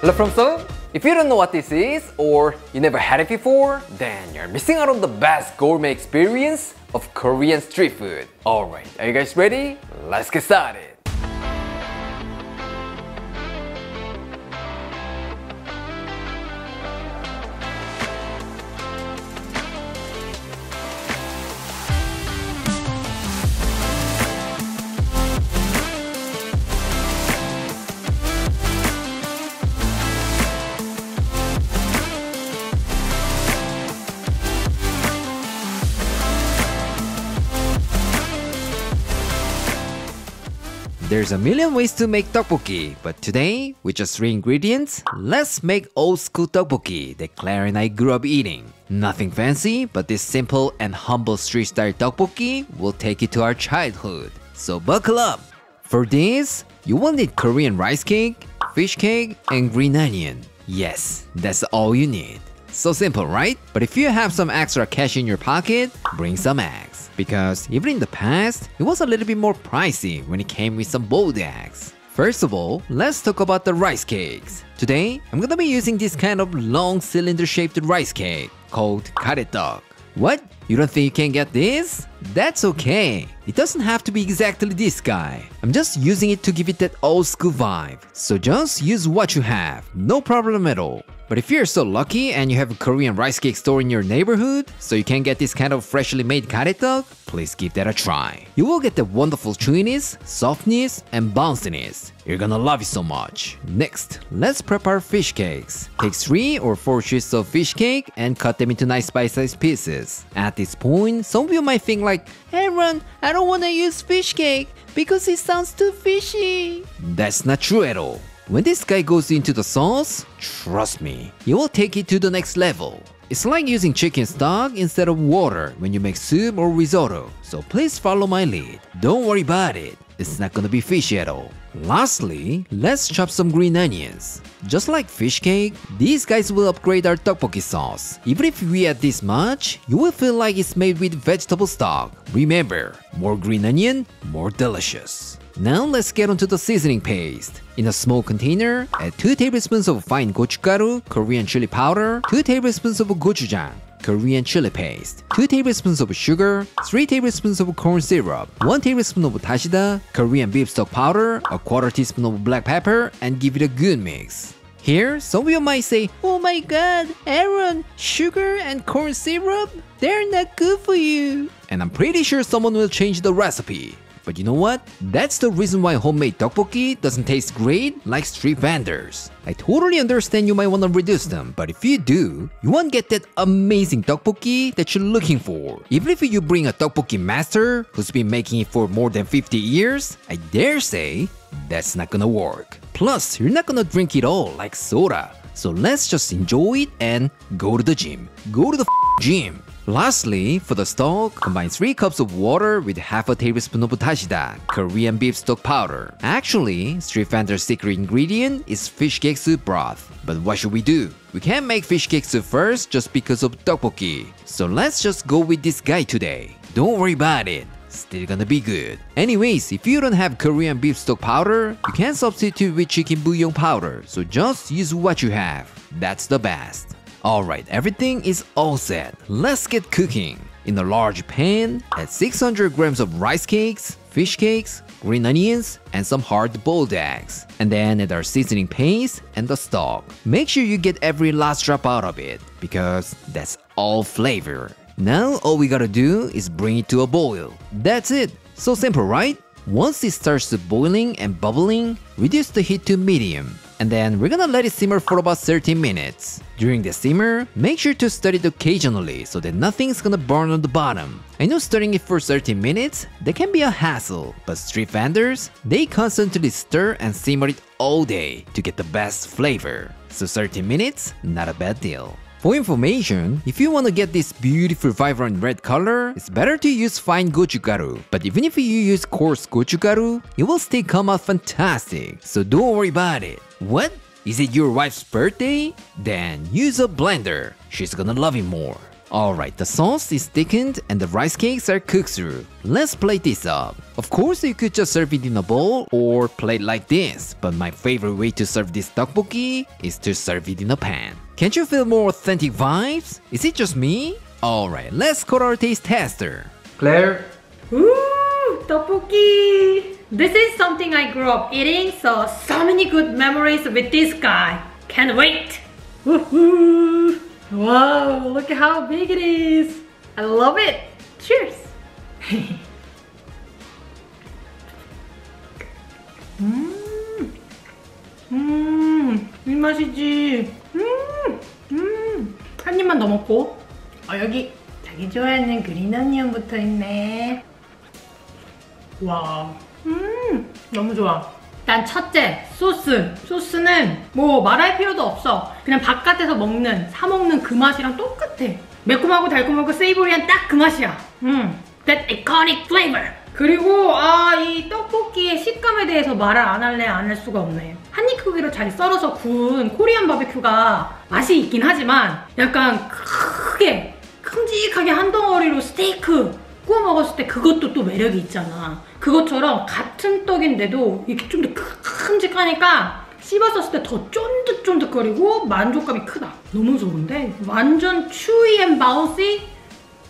Hello from Seoul. If you don't know what this is, or you never had it before, then you're missing out on the best gourmet experience of Korean street food. Alright, are you guys ready? Let's get started! There's a million ways to make tteokbokki, but today, with just 3 ingredients, let's make old school tteokbokki that Claire and I grew up eating. Nothing fancy, but this simple and humble street style tteokbokki will take you to our childhood. So buckle up! For this, you will need Korean rice cake, fish cake, and green onion. Yes, that's all you need. So simple, right? But if you have some extra cash in your pocket, bring some eggs. Because even in the past, it was a little bit more pricey when it came with some boiled eggs. First of all, let's talk about the rice cakes. Today, I'm gonna be using this kind of long cylinder-shaped rice cake called karetteok. What? You don't think you can get this? That's okay. It doesn't have to be exactly this guy. I'm just using it to give it that old school vibe. So just use what you have, no problem at all. But if you're so lucky and you have a Korean rice cake store in your neighborhood, so you can get this kind of freshly made karetteok, please give that a try. You will get the wonderful chewiness, softness, and bounciness. You're gonna love it so much. Next, let's prepare fish cakes. Take 3 or 4 sheets of fish cake and cut them into nice bite-sized pieces. At this point, some of you might think like, "Hey Ron, I don't wanna use fish cake because it sounds too fishy." That's not true at all. When this guy goes into the sauce, trust me, it will take it to the next level. It's like using chicken stock instead of water when you make soup or risotto, so please follow my lead. Don't worry about it, it's not gonna be fishy at all. Lastly, let's chop some green onions. Just like fish cake, these guys will upgrade our tteokbokki sauce. Even if we add this much, you will feel like it's made with vegetable stock. Remember, more green onion, more delicious. Now let's get onto the seasoning paste. In a small container, add 2 tablespoons of fine gochugaru, Korean chili powder, 2 tablespoons of gochujang, Korean chili paste, 2 tablespoons of sugar, 3 tablespoons of corn syrup, 1 tablespoon of dashida, Korean beef stock powder, a 1/4 teaspoon of black pepper, and give it a good mix. Here, some of you might say, "Oh my god, Aaron, sugar and corn syrup? They're not good for you." And I'm pretty sure someone will change the recipe. But you know what? That's the reason why homemade tteokbokki doesn't taste great like street vendors. I totally understand you might want to reduce them, but if you do, you won't get that amazing tteokbokki that you're looking for. Even if you bring a tteokbokki master who's been making it for more than 50 years, I dare say that's not gonna work. Plus, you're not gonna drink it all like soda. So let's just enjoy it and go to the gym. Go to the gym. Lastly, for the stock, combine 3 cups of water with half a tablespoon of dashida, Korean beef stock powder. Actually, street vendor's secret ingredient is fish cake soup broth. But what should we do? We can't make fish cake soup first just because of tteokbokki. So let's just go with this guy today. Don't worry about it. Still gonna be good. Anyways, if you don't have Korean beef stock powder, you can substitute with chicken bouillon powder. So just use what you have. That's the best. Alright, everything is all set. Let's get cooking. In a large pan, add 600 grams of rice cakes, fish cakes, green onions, and some hard-boiled eggs. And then add our seasoning paste and the stock. Make sure you get every last drop out of it, because that's all flavor. Now all we gotta do is bring it to a boil. That's it. So simple, right? Once it starts boiling and bubbling, reduce the heat to medium. And then we're gonna let it simmer for about 30 minutes. During the simmer, make sure to stir it occasionally so that nothing's gonna burn on the bottom. I know stirring it for 30 minutes, that can be a hassle, but street vendors, they constantly stir and simmer it all day to get the best flavor. So 30 minutes, not a bad deal. For information, if you want to get this beautiful vibrant red color, it's better to use fine gochugaru. But even if you use coarse gochugaru, it will still come out fantastic. So don't worry about it. What? Is it your wife's birthday? Then use a blender. She's gonna love it more. Alright, the sauce is thickened and the rice cakes are cooked through. Let's plate this up. Of course, you could just serve it in a bowl or plate like this, but my favorite way to serve this tteokbokki is to serve it in a pan. Can't you feel more authentic vibes? Is it just me? Alright, let's call our taste tester. Claire? Ooh, tteokbokki! This is something I grew up eating, so many good memories with this guy. Can't wait! Woohoo! Wow, look at how big it is! I love it! Cheers! 이 맛이지! 한 입만 더 먹고 여기 자기 좋아하는 그린 어니언부터 있네. 와, 너무 좋아. 일단 첫째, 소스는 뭐 말할 필요도 없어. 그냥 바깥에서 사 먹는 그 맛이랑 똑같아. 매콤하고 달콤하고 세이버리한 딱 그 맛이야. That iconic flavor. 그리고 이 떡볶이의 식감에 대해서 말을 안 할 수가 없네. 한입 크기로 잘 썰어서 구운 코리안 바베큐가 맛이 있긴 하지만 약간 크게 큼직하게 한 덩어리로 스테이크 구워 먹었을 때 그것도 또 매력이 있잖아. 그것처럼 같은 떡인데도 이렇게 좀 더 큼직하니까 씹었을 때 더 쫀득쫀득거리고 만족감이 크다. 너무 좋은데? 완전 chewy and bouncy?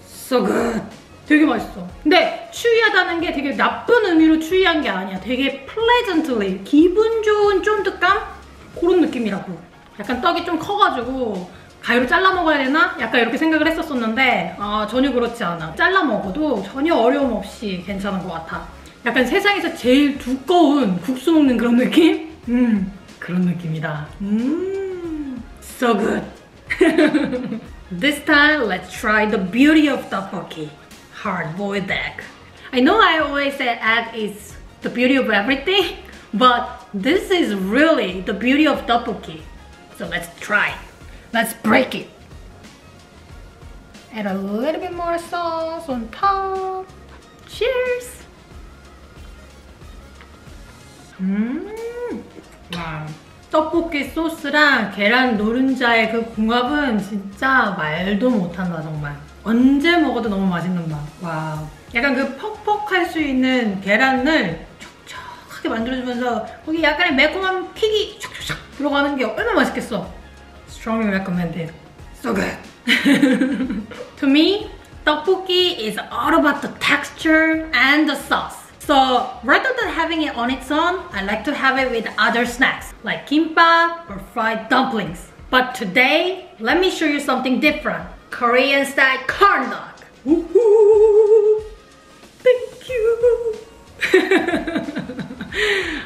So good! 되게 맛있어. 근데 chewy하다는 게 되게 나쁜 의미로 chewy한 게 아니야. 되게 pleasantly, 기분 좋은 쫀득감? 그런 느낌이라고. 약간 떡이 좀 커가지고 가위로 잘라 먹어야 되나? 약간 이렇게 생각을 했었었는데 전혀 그렇지 않아. 잘라 먹어도 전혀 어려움 없이 괜찮은 것 같아. 약간 세상에서 제일 두꺼운 국수 먹는 그런 느낌? 그런 느낌이다. So good. This time, let's try the beauty of tteokbokki. Hard-boiled egg. I know I always say egg is the beauty of everything, but this is really the beauty of tteokbokki. So let's try it. Let's break it. Add a little bit more sauce on top. Cheers! 와, 떡볶이 소스랑 계란 노른자의 그 궁합은 진짜 말도 못한다 정말. 언제 먹어도 너무 맛있는 맛. 와, 약간 그 퍽퍽할 수 있는 계란을 촉촉하게 만들어주면서 거기 약간의 매콤한 킥이 촥촥촥 들어가는 게 얼마나 맛있겠어. Strongly recommended. So good. To me, tteokbokki is all about the texture and the sauce. So rather than having it on its own, I like to have it with other snacks like kimbap or fried dumplings. But today, let me show you something different. Korean style corn dog. Woohoo! Thank you.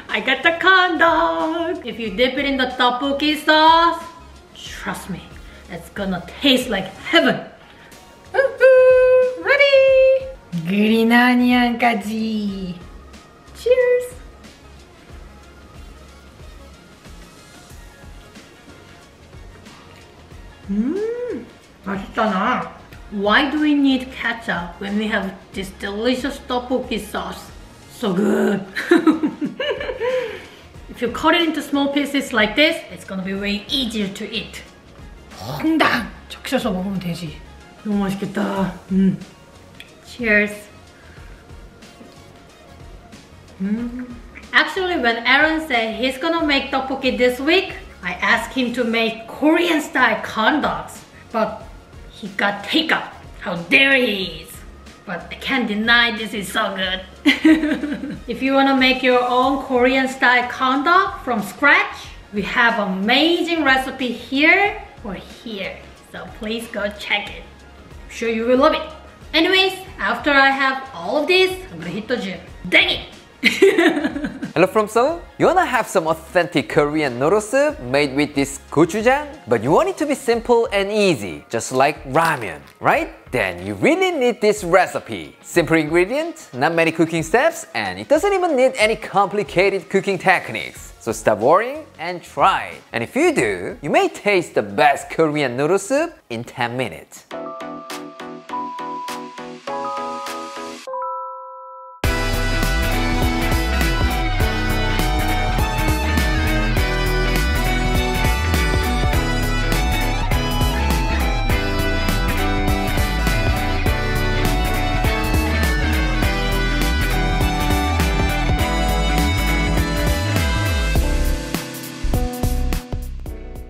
I got the corn dog. If you dip it in the tteokbokki sauce, trust me, it's gonna taste like heaven. Ready? 그린 어니언까지. Cheers. 맛있잖아. Why do we need ketchup when we have this delicious tteokbokki sauce? So good. If you cut it into small pieces like this, it's gonna be way easier to eat. 퐁당! 적셔서 먹으면 되지. 너무 맛있겠다. Cheers. Actually, when Aaron said he's gonna make tteokbokki this week, I asked him to make Korean style corn dogs, but he got takeout. How dare he is! But I can't deny this is so good. If you wanna make your own Korean style corn dog from scratch, we have an amazing recipe here or here. So please go check it. I'm sure you will love it. Anyways, after I have all of this, I'm gonna hit the gym. Dang it! Hello from Seoul. You wanna have some authentic Korean noodle soup made with this gochujang? But you want it to be simple and easy, just like ramen, right? Then you really need this recipe. Simple ingredients, not many cooking steps, and it doesn't even need any complicated cooking techniques. So stop worrying and try it. And if you do, you may taste the best Korean noodle soup in 10 minutes.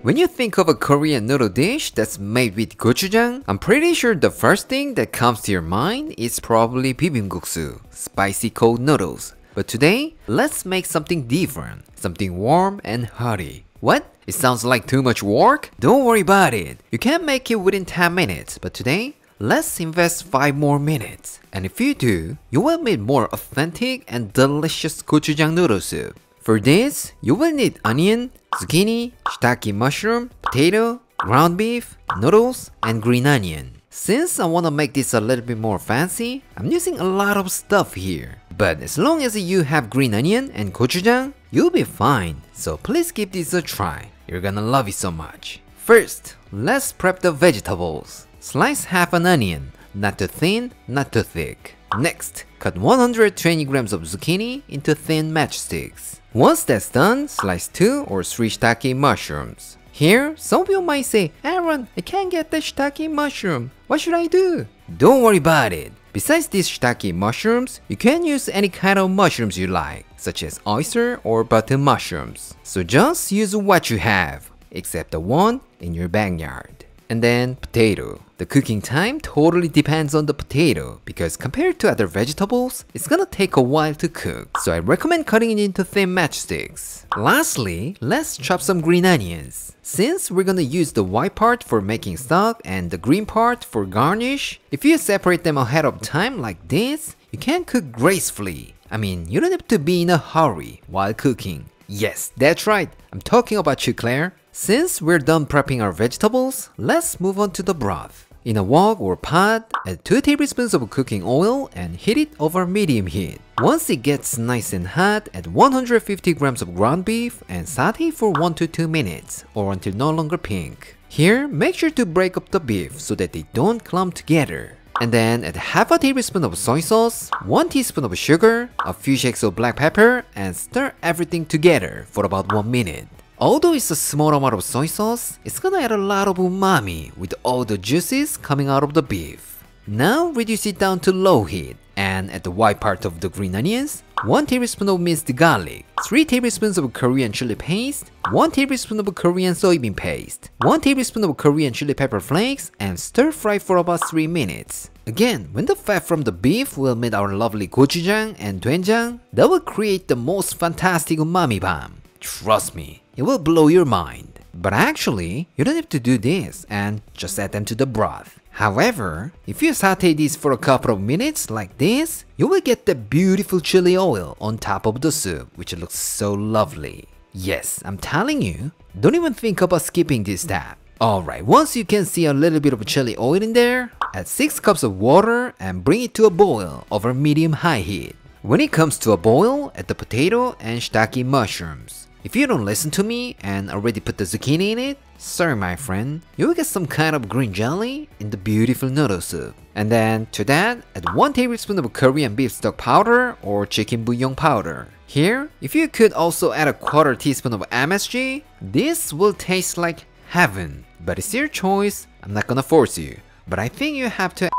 When you think of a Korean noodle dish that's made with gochujang, I'm pretty sure the first thing that comes to your mind is probably bibimbap, spicy cold noodles. But today, let's make something different, something warm and hearty. What? It sounds like too much work? Don't worry about it. You can make it within 10 minutes, but today, let's invest 5 more minutes. And if you do, you will make more authentic and delicious gochujang noodle soup. For this, you will need onion, zucchini, shiitake mushroom, potato, ground beef, noodles, and green onion. Since I want to make this a little bit more fancy, I'm using a lot of stuff here. But as long as you have green onion and gochujang, you'll be fine. So please give this a try. You're gonna love it so much. First, let's prep the vegetables. Slice half an onion, not too thin, not too thick. Next, cut 120 grams of zucchini into thin matchsticks. Once that's done, slice 2 or 3 shiitake mushrooms. Here, some people might say, Aaron, I can't get the shiitake mushroom. What should I do? Don't worry about it. Besides these shiitake mushrooms, you can use any kind of mushrooms you like, such as oyster or button mushrooms. So just use what you have, except the one in your backyard. And then potato. The cooking time totally depends on the potato because compared to other vegetables, it's gonna take a while to cook. So I recommend cutting it into thin matchsticks. Lastly, let's chop some green onions. Since we're gonna use the white part for making stock and the green part for garnish, if you separate them ahead of time like this, you can cook gracefully. I mean, you don't have to be in a hurry while cooking. Yes, that's right. I'm talking about you, Claire. Since we're done prepping our vegetables, let's move on to the broth. In a wok or pot, add 2 tablespoons of cooking oil and heat it over medium heat. Once it gets nice and hot, add 150 grams of ground beef and saute for 1 to 2 minutes or until no longer pink. Here, make sure to break up the beef so that they don't clump together. And then add half a tablespoon of soy sauce, 1 teaspoon of sugar, a few shakes of black pepper, and stir everything together for about 1 minute. Although it's a small amount of soy sauce, it's gonna add a lot of umami with all the juices coming out of the beef. Now reduce it down to low heat and add the white part of the green onions, 1 tablespoon of minced garlic, 3 tablespoons of Korean chili paste, 1 tablespoon of Korean soybean paste, 1 tablespoon of Korean chili pepper flakes, and stir fry for about 3 minutes. Again, when the fat from the beef will meet our lovely gochujang and doenjang, that will create the most fantastic umami bomb. Trust me, it will blow your mind. But actually, you don't have to do this and just add them to the broth. However, if you saute these for a couple of minutes like this, you will get the beautiful chili oil on top of the soup, which looks so lovely. Yes, I'm telling you, don't even think about skipping this step. Alright, once you can see a little bit of chili oil in there, add 6 cups of water and bring it to a boil over medium-high heat. When it comes to a boil, add the potato and shiitake mushrooms. If you don't listen to me and already put the zucchini in it, sorry my friend, you will get some kind of green jelly in the beautiful noodle soup. And then to that, add 1 tablespoon of Korean beef stock powder or chicken bouillon powder. Here, if you could also add a 1/4 teaspoon of MSG, this will taste like heaven. But it's your choice, I'm not gonna force you. But I think you have to.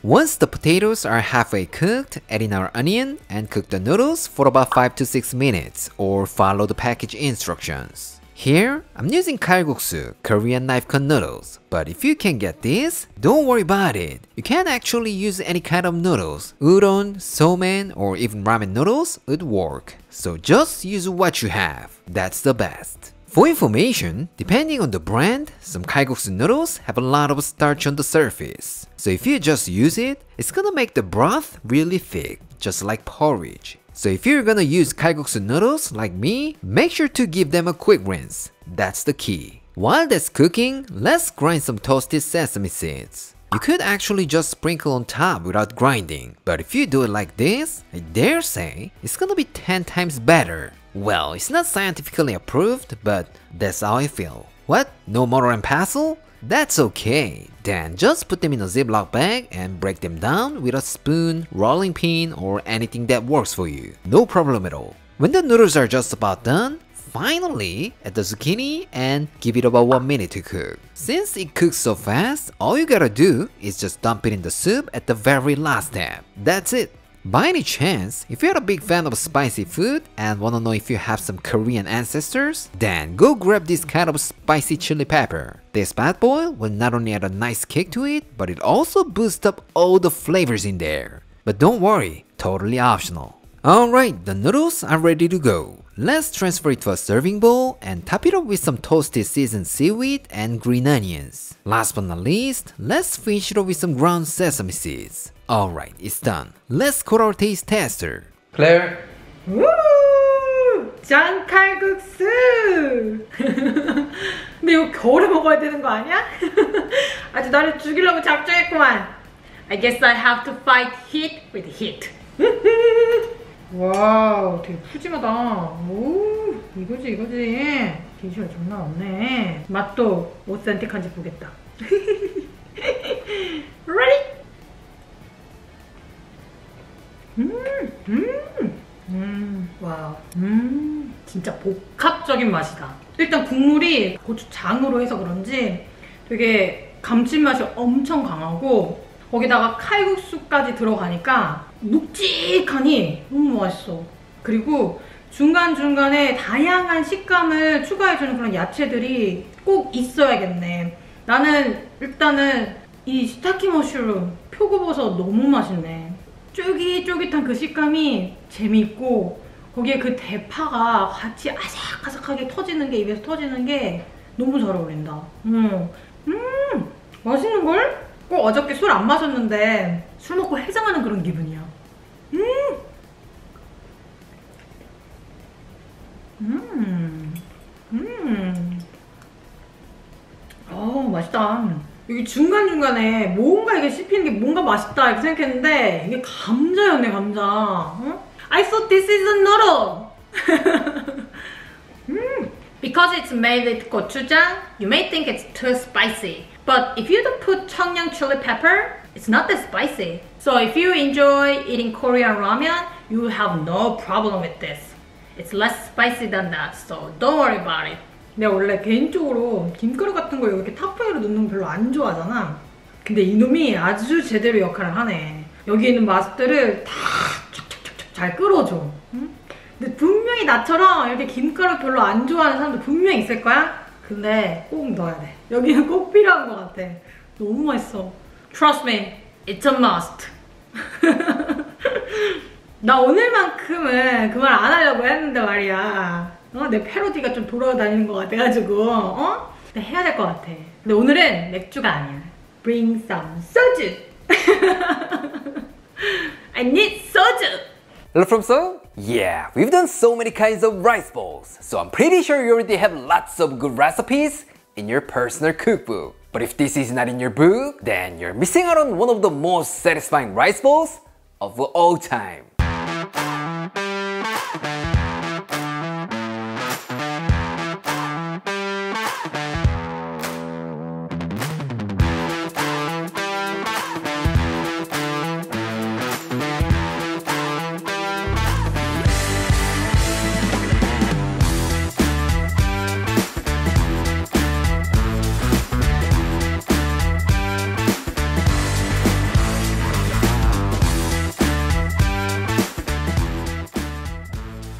Once the potatoes are halfway cooked, add in our onion and cook the noodles for about 5 to 6 minutes or follow the package instructions. Here, I'm using Kalguksu, Korean knife cut noodles. But if you can get this, don't worry about it. You can actually use any kind of noodles. Udon, somen, or even ramen noodles would work. So just use what you have. That's the best. For information, depending on the brand, some kalguksu noodles have a lot of starch on the surface. So if you just use it, it's gonna make the broth really thick, just like porridge. So if you're gonna use kalguksu noodles like me, make sure to give them a quick rinse. That's the key. While that's cooking, let's grind some toasted sesame seeds. You could actually just sprinkle on top without grinding, but if you do it like this, I dare say, it's gonna be 10 times better. Well, it's not scientifically approved, but that's how I feel. What? No mortar and pestle? That's okay. Then just put them in a Ziploc bag and break them down with a spoon, rolling pin, or anything that works for you. No problem at all. When the noodles are just about done, finally add the zucchini and give it about 1 minute to cook. Since it cooks so fast, all you gotta do is just dump it in the soup at the very last step. That's it. By any chance, if you're a big fan of spicy food and wanna know if you have some Korean ancestors, then go grab this kind of spicy chili pepper. This bad boy will not only add a nice kick to it, but it also boosts up all the flavors in there. But don't worry, totally optional. Alright, the noodles are ready to go. Let's transfer it to a serving bowl and top it up with some toasted seasoned seaweed and green onions. Last but not least, let's finish it off with some ground sesame seeds. Alright, it's done. Let's call our taste tester. Claire? 우! 장 칼국수! 근데 이거 겨울에 먹어야 되는 거 아니야? 아주 나를 죽이려고 작정했구만. I guess I have to fight heat with heat. 와우, 되게 푸짐하다. 오, 이거지. 비주얼 장난 없네. 맛도 오센틱한지 보겠다. Ready? 와우. 진짜 복합적인 맛이다. 일단 국물이 고추장으로 해서 그런지 되게 감칠맛이 엄청 강하고 거기다가 칼국수까지 들어가니까 묵직하니 너무 맛있어. 그리고 중간중간에 다양한 식감을 추가해주는 그런 야채들이 꼭 있어야겠네. 나는 일단은 이 시타키 머쉬룸, 표고버섯 너무 맛있네. 쫄깃쫄깃한 그 식감이 재밌고 거기에 그 대파가 같이 아삭아삭하게 터지는 게 입에서 터지는 게 너무 잘 어울린다. 맛있는걸? 꼭 어저께 술 안 마셨는데 술 먹고 해장하는 그런 기분이야. 맛있다. 여기 중간중간에 뭔가 이게 씹히는 게 뭔가 맛있다 이렇게 생각했는데 이게 감자였네, 감자. I thought this is a noodle. Because it's made with gochujang, you may think it's too spicy. But if you don't put 청양 chili pepper, it's not that spicy. So if you enjoy eating Korean ramen, you will have no problem with this. It's less spicy than that, so don't worry about it. 내가 원래 개인적으로 김가루 같은 거 이렇게 탑핑으로 넣는 거 별로 안 좋아하잖아. 근데 이놈이 아주 제대로 역할을 하네. 여기 있는 맛들을 다 촥촥촥촥 잘 끌어줘. 응? 근데 분명히 나처럼 이렇게 김가루 별로 안 좋아하는 사람도 분명히 있을 거야? 근데 꼭 넣어야 돼. 여기는 꼭 필요한 것 같아. 너무 맛있어. Trust me, it's a must. 나 오늘만큼은 그 말 안 하려고 했는데 말이야. 내 패러디가 좀 돌아다니는 것 같아가지고 근데 해야 될 것 같아. 근데 오늘은 맥주가 아니야. Bring some soju. I need soju. Hello from Seoul? Yeah, we've done so many kinds of rice bowls, so I'm pretty sure you already have lots of good recipes in your personal cookbook. But if this is not in your book, then you're missing out on one of the most satisfying rice bowls of all time.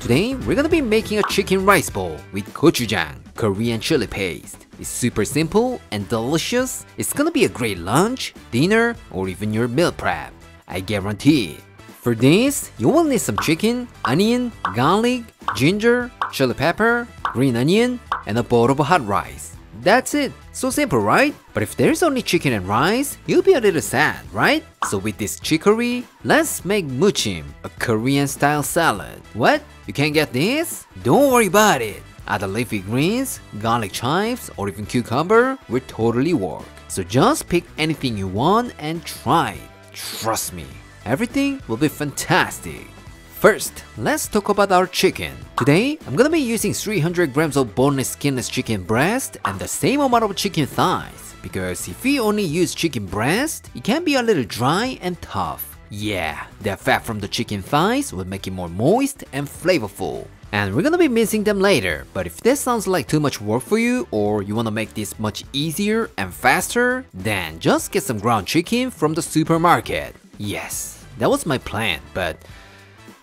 Today, we're gonna be making a chicken rice bowl with gochujang, Korean chili paste. It's super simple and delicious. It's gonna be a great lunch, dinner, or even your meal prep. I guarantee it. For this, you will need some chicken, onion, garlic, ginger, chili pepper, green onion, and a bowl of hot rice. That's it. So simple, right? But if there's only chicken and rice, you'll be a little sad, right? So with this chicory, let's make muchim, a Korean style salad. What? You can't get this? Don't worry about it. Other leafy greens, garlic chives, or even cucumber will totally work. So just pick anything you want and try it. Trust me, everything will be fantastic. First, let's talk about our chicken. Today, I'm gonna be using 300 grams of boneless skinless chicken breast and the same amount of chicken thighs. Because if we only use chicken breast, it can be a little dry and tough. Yeah, the fat from the chicken thighs will make it more moist and flavorful. And we're gonna be mincing them later, but if this sounds like too much work for you or you wanna make this much easier and faster, then just get some ground chicken from the supermarket. Yes, that was my plan, but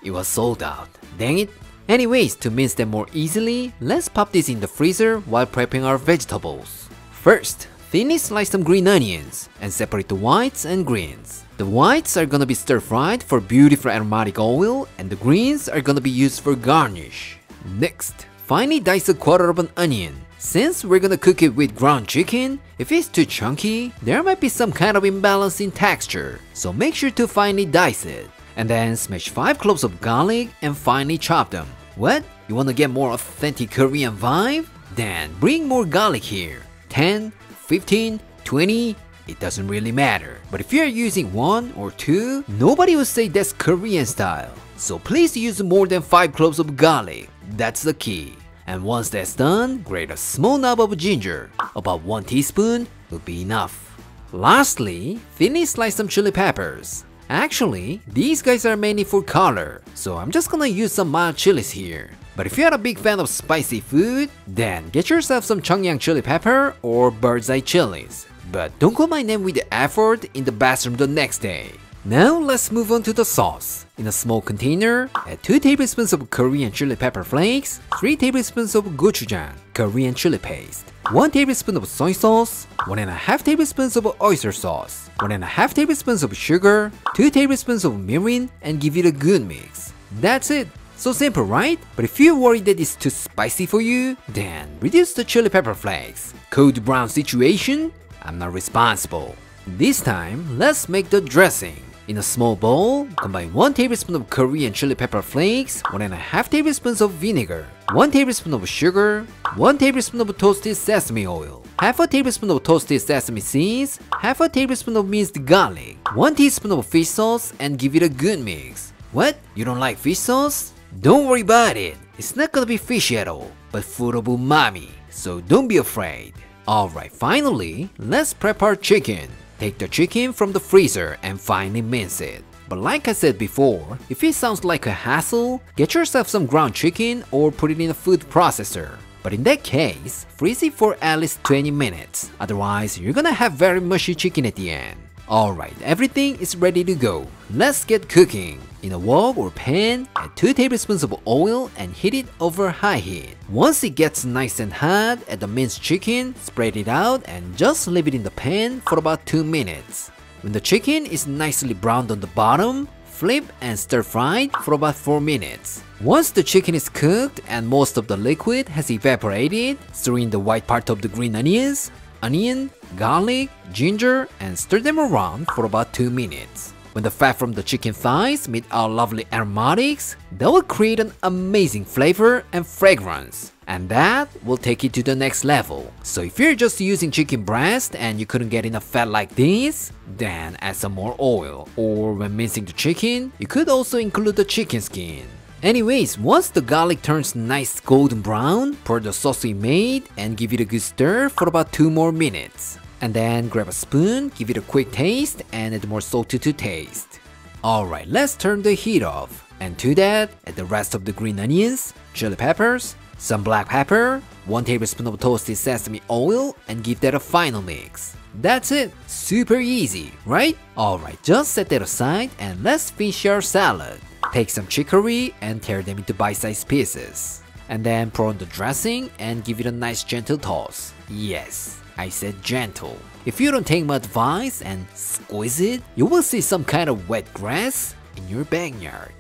it was sold out. Dang it. Anyways, to mince them more easily, let's pop this in the freezer while prepping our vegetables. First, thinly slice some green onions and separate the whites and greens. The whites are gonna be stir-fried for beautiful aromatic oil, and the greens are gonna be used for garnish. Next, finely dice a quarter of an onion. Since we're gonna cook it with ground chicken, if it's too chunky, there might be some kind of imbalance in texture, so make sure to finely dice it. And then smash 5 cloves of garlic and finely chop them. What? You wanna get more authentic Korean vibe? Then bring more garlic here. 10, 15, 20, it doesn't really matter. But if you're using 1 or 2, nobody will say that's Korean style. So please use more than 5 cloves of garlic. That's the key. And once that's done, grate a small knob of ginger. About 1 teaspoon will be enough. Lastly, thinly slice some chili peppers. Actually, these guys are mainly for color, so I'm just gonna use some mild chilies here. But if you're a big fan of spicy food, then get yourself some Cheongyang chili pepper or bird's eye chilies. But don't call my name with the effort in the bathroom the next day. Now let's move on to the sauce. In a small container, add 2 tablespoons of Korean chili pepper flakes, 3 tablespoons of gochujang, Korean chili paste, 1 tablespoon of soy sauce, 1.5 tablespoons of oyster sauce, 1.5 tablespoons of sugar, 2 tablespoons of mirin, and give it a good mix. That's it. So simple, right? But if you're worried that it's too spicy for you, then reduce the chili pepper flakes. Cold brown situation? I'm not responsible. This time, let's make the dressing. In a small bowl, combine 1 tablespoon of Korean chili pepper flakes, 1.5 tablespoons of vinegar, 1 tablespoon of sugar, 1 tablespoon of toasted sesame oil, half a tablespoon of toasted sesame seeds, half a tablespoon of minced garlic, 1 teaspoon of fish sauce, and give it a good mix. What? You don't like fish sauce? Don't worry about it. It's not gonna be fishy at all, but full of umami, so don't be afraid. Alright, finally, let's prep our chicken. Take the chicken from the freezer and finely mince it. But like I said before, if it sounds like a hassle, get yourself some ground chicken or put it in a food processor. But in that case, freeze it for at least 20 minutes, otherwise you're gonna have very mushy chicken at the end. Alright, everything is ready to go. Let's get cooking. In a wok or pan, add 2 tablespoons of oil and heat it over high heat. Once it gets nice and hot, add the minced chicken, spread it out, and just leave it in the pan for about 2 minutes. When the chicken is nicely browned on the bottom, flip and stir fry for about 4 minutes. Once the chicken is cooked and most of the liquid has evaporated, stir in the white part of the green onions, onion, garlic, ginger, and stir them around for about 2 minutes. When the fat from the chicken thighs meet our lovely aromatics, that will create an amazing flavor and fragrance. And that will take it to the next level. So if you're just using chicken breast and you couldn't get enough fat like this, then add some more oil. Or when mincing the chicken, you could also include the chicken skin. Anyways, once the garlic turns nice golden brown, pour the sauce we made and give it a good stir for about 2 more minutes. And then grab a spoon, give it a quick taste, and add more salt to taste. Alright, let's turn the heat off. And to that, add the rest of the green onions, chili peppers, some black pepper, 1 tablespoon of toasted sesame oil, and give that a final mix. That's it! Super easy, right? Alright, just set that aside and let's finish our salad. Take some chicory and tear them into bite-sized pieces. And then pour on the dressing and give it a nice gentle toss. Yes, I said gentle. If you don't take my advice and squeeze it, you will see some kind of wet grass in your backyard.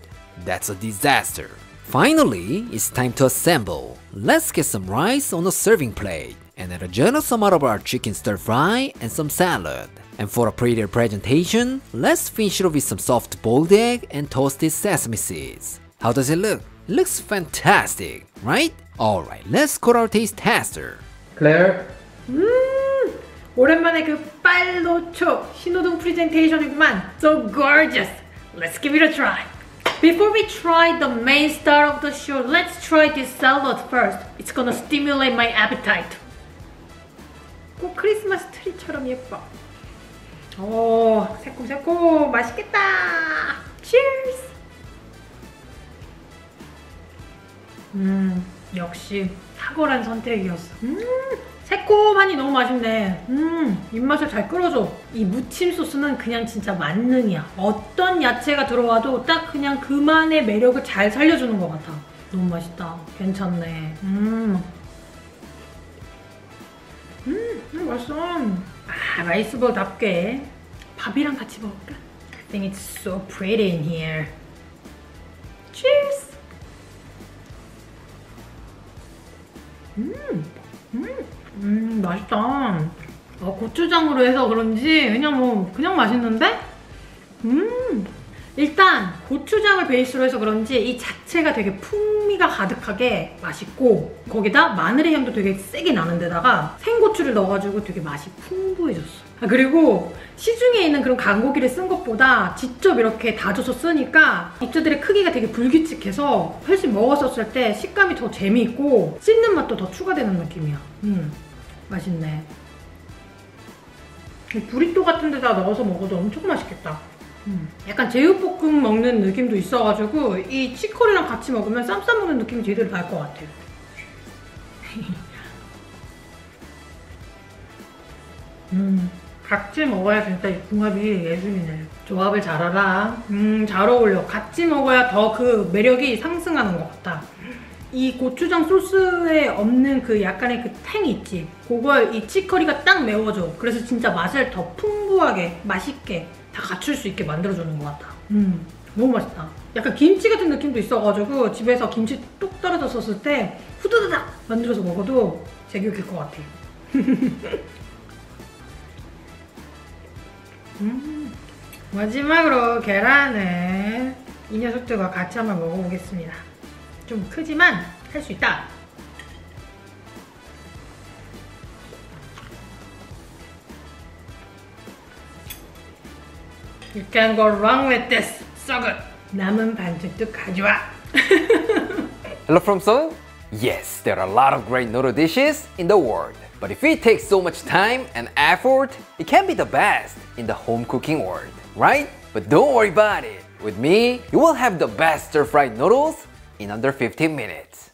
That's a disaster. Finally, it's time to assemble. Let's get some rice on a serving plate and add a generous amount of our chicken stir fry and some salad. And for a prettier presentation, let's finish it with some soft boiled egg and toasted sesame seeds. How does it look? It looks fantastic, right? Alright, let's call our taste tester. Claire? 오랜만에 그 빨노초 신호등 프레젠테이션이구만. So gorgeous. Let's give it a try. Before we try the main star of the show, let's try this salad first. It's gonna stimulate my appetite. 꼭 크리스마스 트리처럼 예뻐. 오, 새콤새콤 맛있겠다. Cheers. 역시 탁월한 선택이었어. 새콤하니 너무 맛있네. 입맛을 잘 끌어줘. 이 무침 소스는 그냥 진짜 만능이야. 어떤 야채가 들어와도 딱 그냥 그만의 매력을 잘 살려주는 것 같아. 너무 맛있다. 괜찮네. 맛있어. 아, 라이스볼답게 밥이랑 같이 먹을까? I think it's so pretty in here. Cheers! 맛있다. 고추장으로 해서 그런지 그냥 맛있는데? 일단 고추장을 베이스로 해서 그런지 이 자체가 되게 풍미가 가득하게 맛있고 거기다 마늘의 향도 되게 세게 나는 데다가 생고추를 넣어가지고 되게 맛이 풍부해졌어. 그리고 시중에 있는 그런 간고기를 쓴 것보다 직접 이렇게 다져서 쓰니까 입자들의 크기가 되게 불규칙해서 훨씬 먹었었을 때 식감이 더 재미있고 씹는 맛도 더 추가되는 느낌이야. 맛있네. 브리또 같은 데다 넣어서 먹어도 엄청 맛있겠다. 약간 제육볶음 먹는 느낌도 있어가지고 이 치커리랑 같이 먹으면 쌈 싸 먹는 느낌이 제대로 날 것 같아요. 같이 먹어야 진짜 이 궁합이 예술이네. 조합을 잘하라. 잘 어울려. 같이 먹어야 더 그 매력이 상승하는 것 같다. 이 고추장 소스에 없는 그 약간의 그 탱 있지? 그걸 이 치커리가 딱 메워줘. 그래서 진짜 맛을 더 풍부하게, 맛있게 다 갖출 수 있게 만들어주는 것 같아. 너무 맛있다. 약간 김치 같은 느낌도 있어가지고 집에서 김치 뚝 떨어져 썼을 때 후다다닥 만들어서 먹어도 제격일 것 같아. 마지막으로 계란을 이 녀석들과 같이 한번 먹어보겠습니다. 좀 크지만 할 수 있다. You can't go wrong with this. So good. 남은 반죽도 가져와. Hello from Seoul? Yes, there are a lot of great noodle dishes in the world. But if it takes so much time and effort, it can be the best in the home cooking world, right? But don't worry about it. With me, you will have the best stir-fried noodles in under 15 minutes.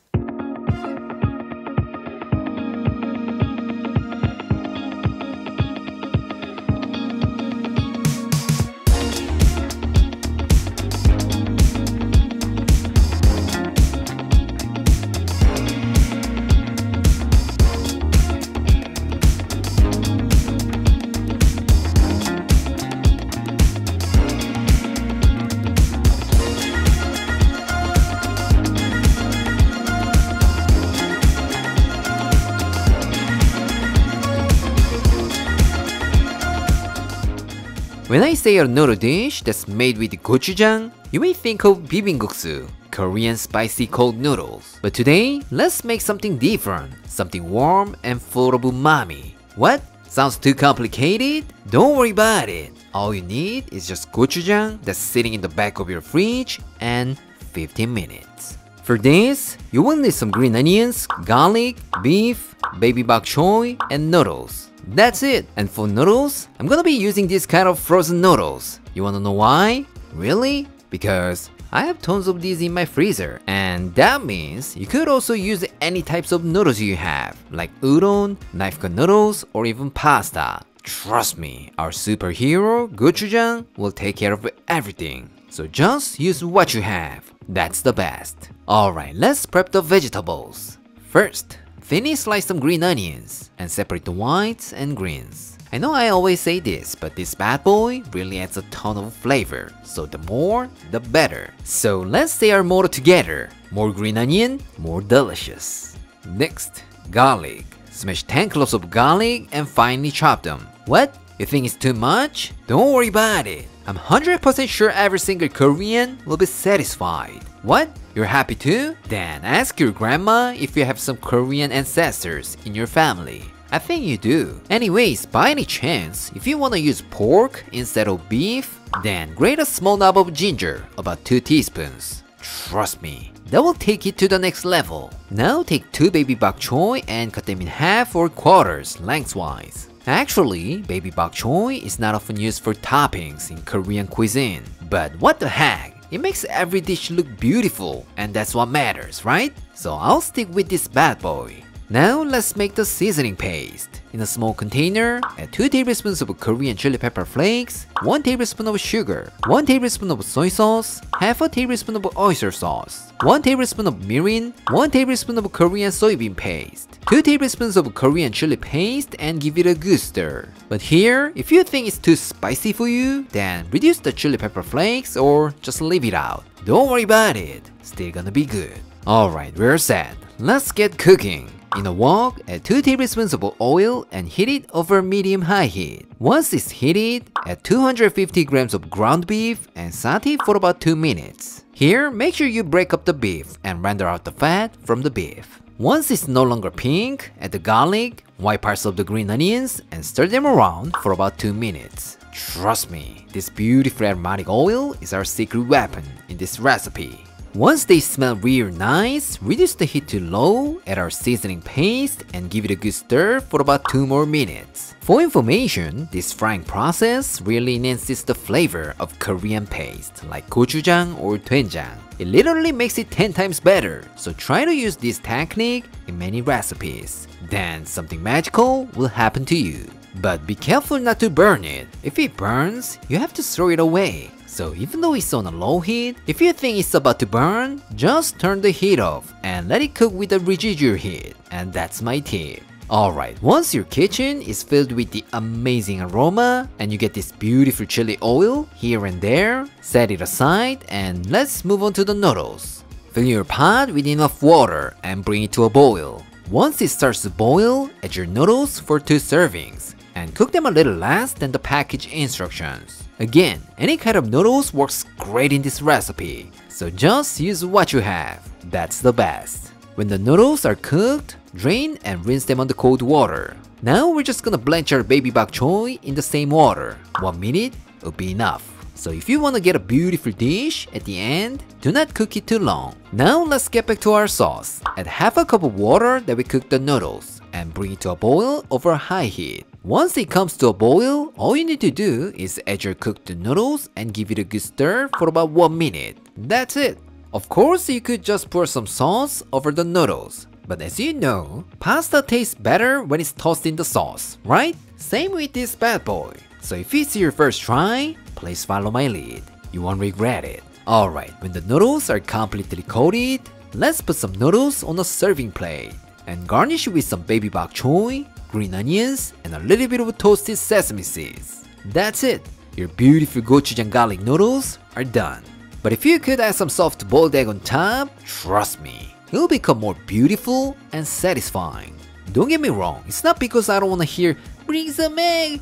When I say a noodle dish that's made with gochujang, you may think of bibimbap, Korean spicy cold noodles. But today, let's make something different, something warm and full of umami. What? Sounds too complicated? Don't worry about it. All you need is just gochujang that's sitting in the back of your fridge and 15 minutes. For this, you will need some green onions, garlic, beef, baby bok choy, and noodles. That's it. And for noodles, I'm gonna be using this kind of frozen noodles. You wanna know why? Really? Because I have tons of these in my freezer, and that means you could also use any types of noodles you have, like udon, knife cut noodles, or even pasta. Trust me, our superhero, gochujang, will take care of everything. So just use what you have. That's the best. Alright, let's prep the vegetables. First, thinly slice some green onions and separate the whites and greens. I know I always say this, but this bad boy really adds a ton of flavor, so the more, the better. So let's say our motto together: more green onion, more delicious. Next, garlic. Smash 10 cloves of garlic and finely chop them. What? You think it's too much? Don't worry about it. I'm 100% sure every single Korean will be satisfied. What? You're happy too? Then ask your grandma if you have some Korean ancestors in your family. I think you do. Anyways, by any chance, if you want to use pork instead of beef, then grate a small knob of ginger, about 2 teaspoons. Trust me, that will take it to the next level. Now take 2 baby bok choy and cut them in half or quarters lengthwise. Actually, baby bok choy is not often used for toppings in Korean cuisine. But what the heck? It makes every dish look beautiful, and that's what matters, right? So I'll stick with this bad boy. Now let's make the seasoning paste. In a small container, add 2 tablespoons of Korean chili pepper flakes, 1 tablespoon of sugar, 1 tablespoon of soy sauce, half a tablespoon of oyster sauce, 1 tablespoon of mirin, 1 tablespoon of Korean soybean paste, 2 tablespoons of Korean chili paste, and give it a good stir. But here, if you think it's too spicy for you, then reduce the chili pepper flakes or just leave it out. Don't worry about it, still gonna be good. Alright, we're set. Let's get cooking. In a wok, add 2 tablespoons of oil and heat it over medium-high heat. Once it's heated, add 250 grams of ground beef and saute for about 2 minutes. Here, make sure you break up the beef and render out the fat from the beef. Once it's no longer pink, add the garlic, white parts of the green onions, and stir them around for about 2 minutes. Trust me, this beautiful aromatic oil is our secret weapon in this recipe. Once they smell real nice, reduce the heat to low, add our seasoning paste, and give it a good stir for about 2 more minutes. For information, this frying process really enhances the flavor of Korean paste like gochujang or doenjang. It literally makes it 10 times better, so try to use this technique in many recipes. Then something magical will happen to you. But be careful not to burn it. If it burns, you have to throw it away. So even though it's on a low heat, if you think it's about to burn, just turn the heat off and let it cook with a residual heat. And that's my tip. Alright, once your kitchen is filled with the amazing aroma and you get this beautiful chili oil here and there, set it aside and let's move on to the noodles. Fill your pot with enough water and bring it to a boil. Once it starts to boil, add your noodles for 2 servings and cook them a little less than the package instructions. Again, any kind of noodles works great in this recipe, so just use what you have. That's the best. When the noodles are cooked, drain and rinse them under cold water. Now we're just gonna blanch our baby bok choy in the same water. 1 minute will be enough. So if you want to get a beautiful dish at the end, do not cook it too long. Now let's get back to our sauce. Add half a cup of water that we cooked the noodles and bring it to a boil over high heat. Once it comes to a boil, all you need to do is add your cooked noodles and give it a good stir for about 1 minute. That's it. Of course, you could just pour some sauce over the noodles. But as you know, pasta tastes better when it's tossed in the sauce, right? Same with this bad boy. So if it's your first try, please follow my lead. You won't regret it. Alright, when the noodles are completely coated, let's put some noodles on a serving plate and garnish it with some baby bok choy, green onions, and a little bit of toasted sesame seeds. That's it. Your beautiful gochujang garlic noodles are done. But if you could add some soft boiled egg on top, trust me, it'll become more beautiful and satisfying. Don't get me wrong, it's not because I don't want to hear bring some egg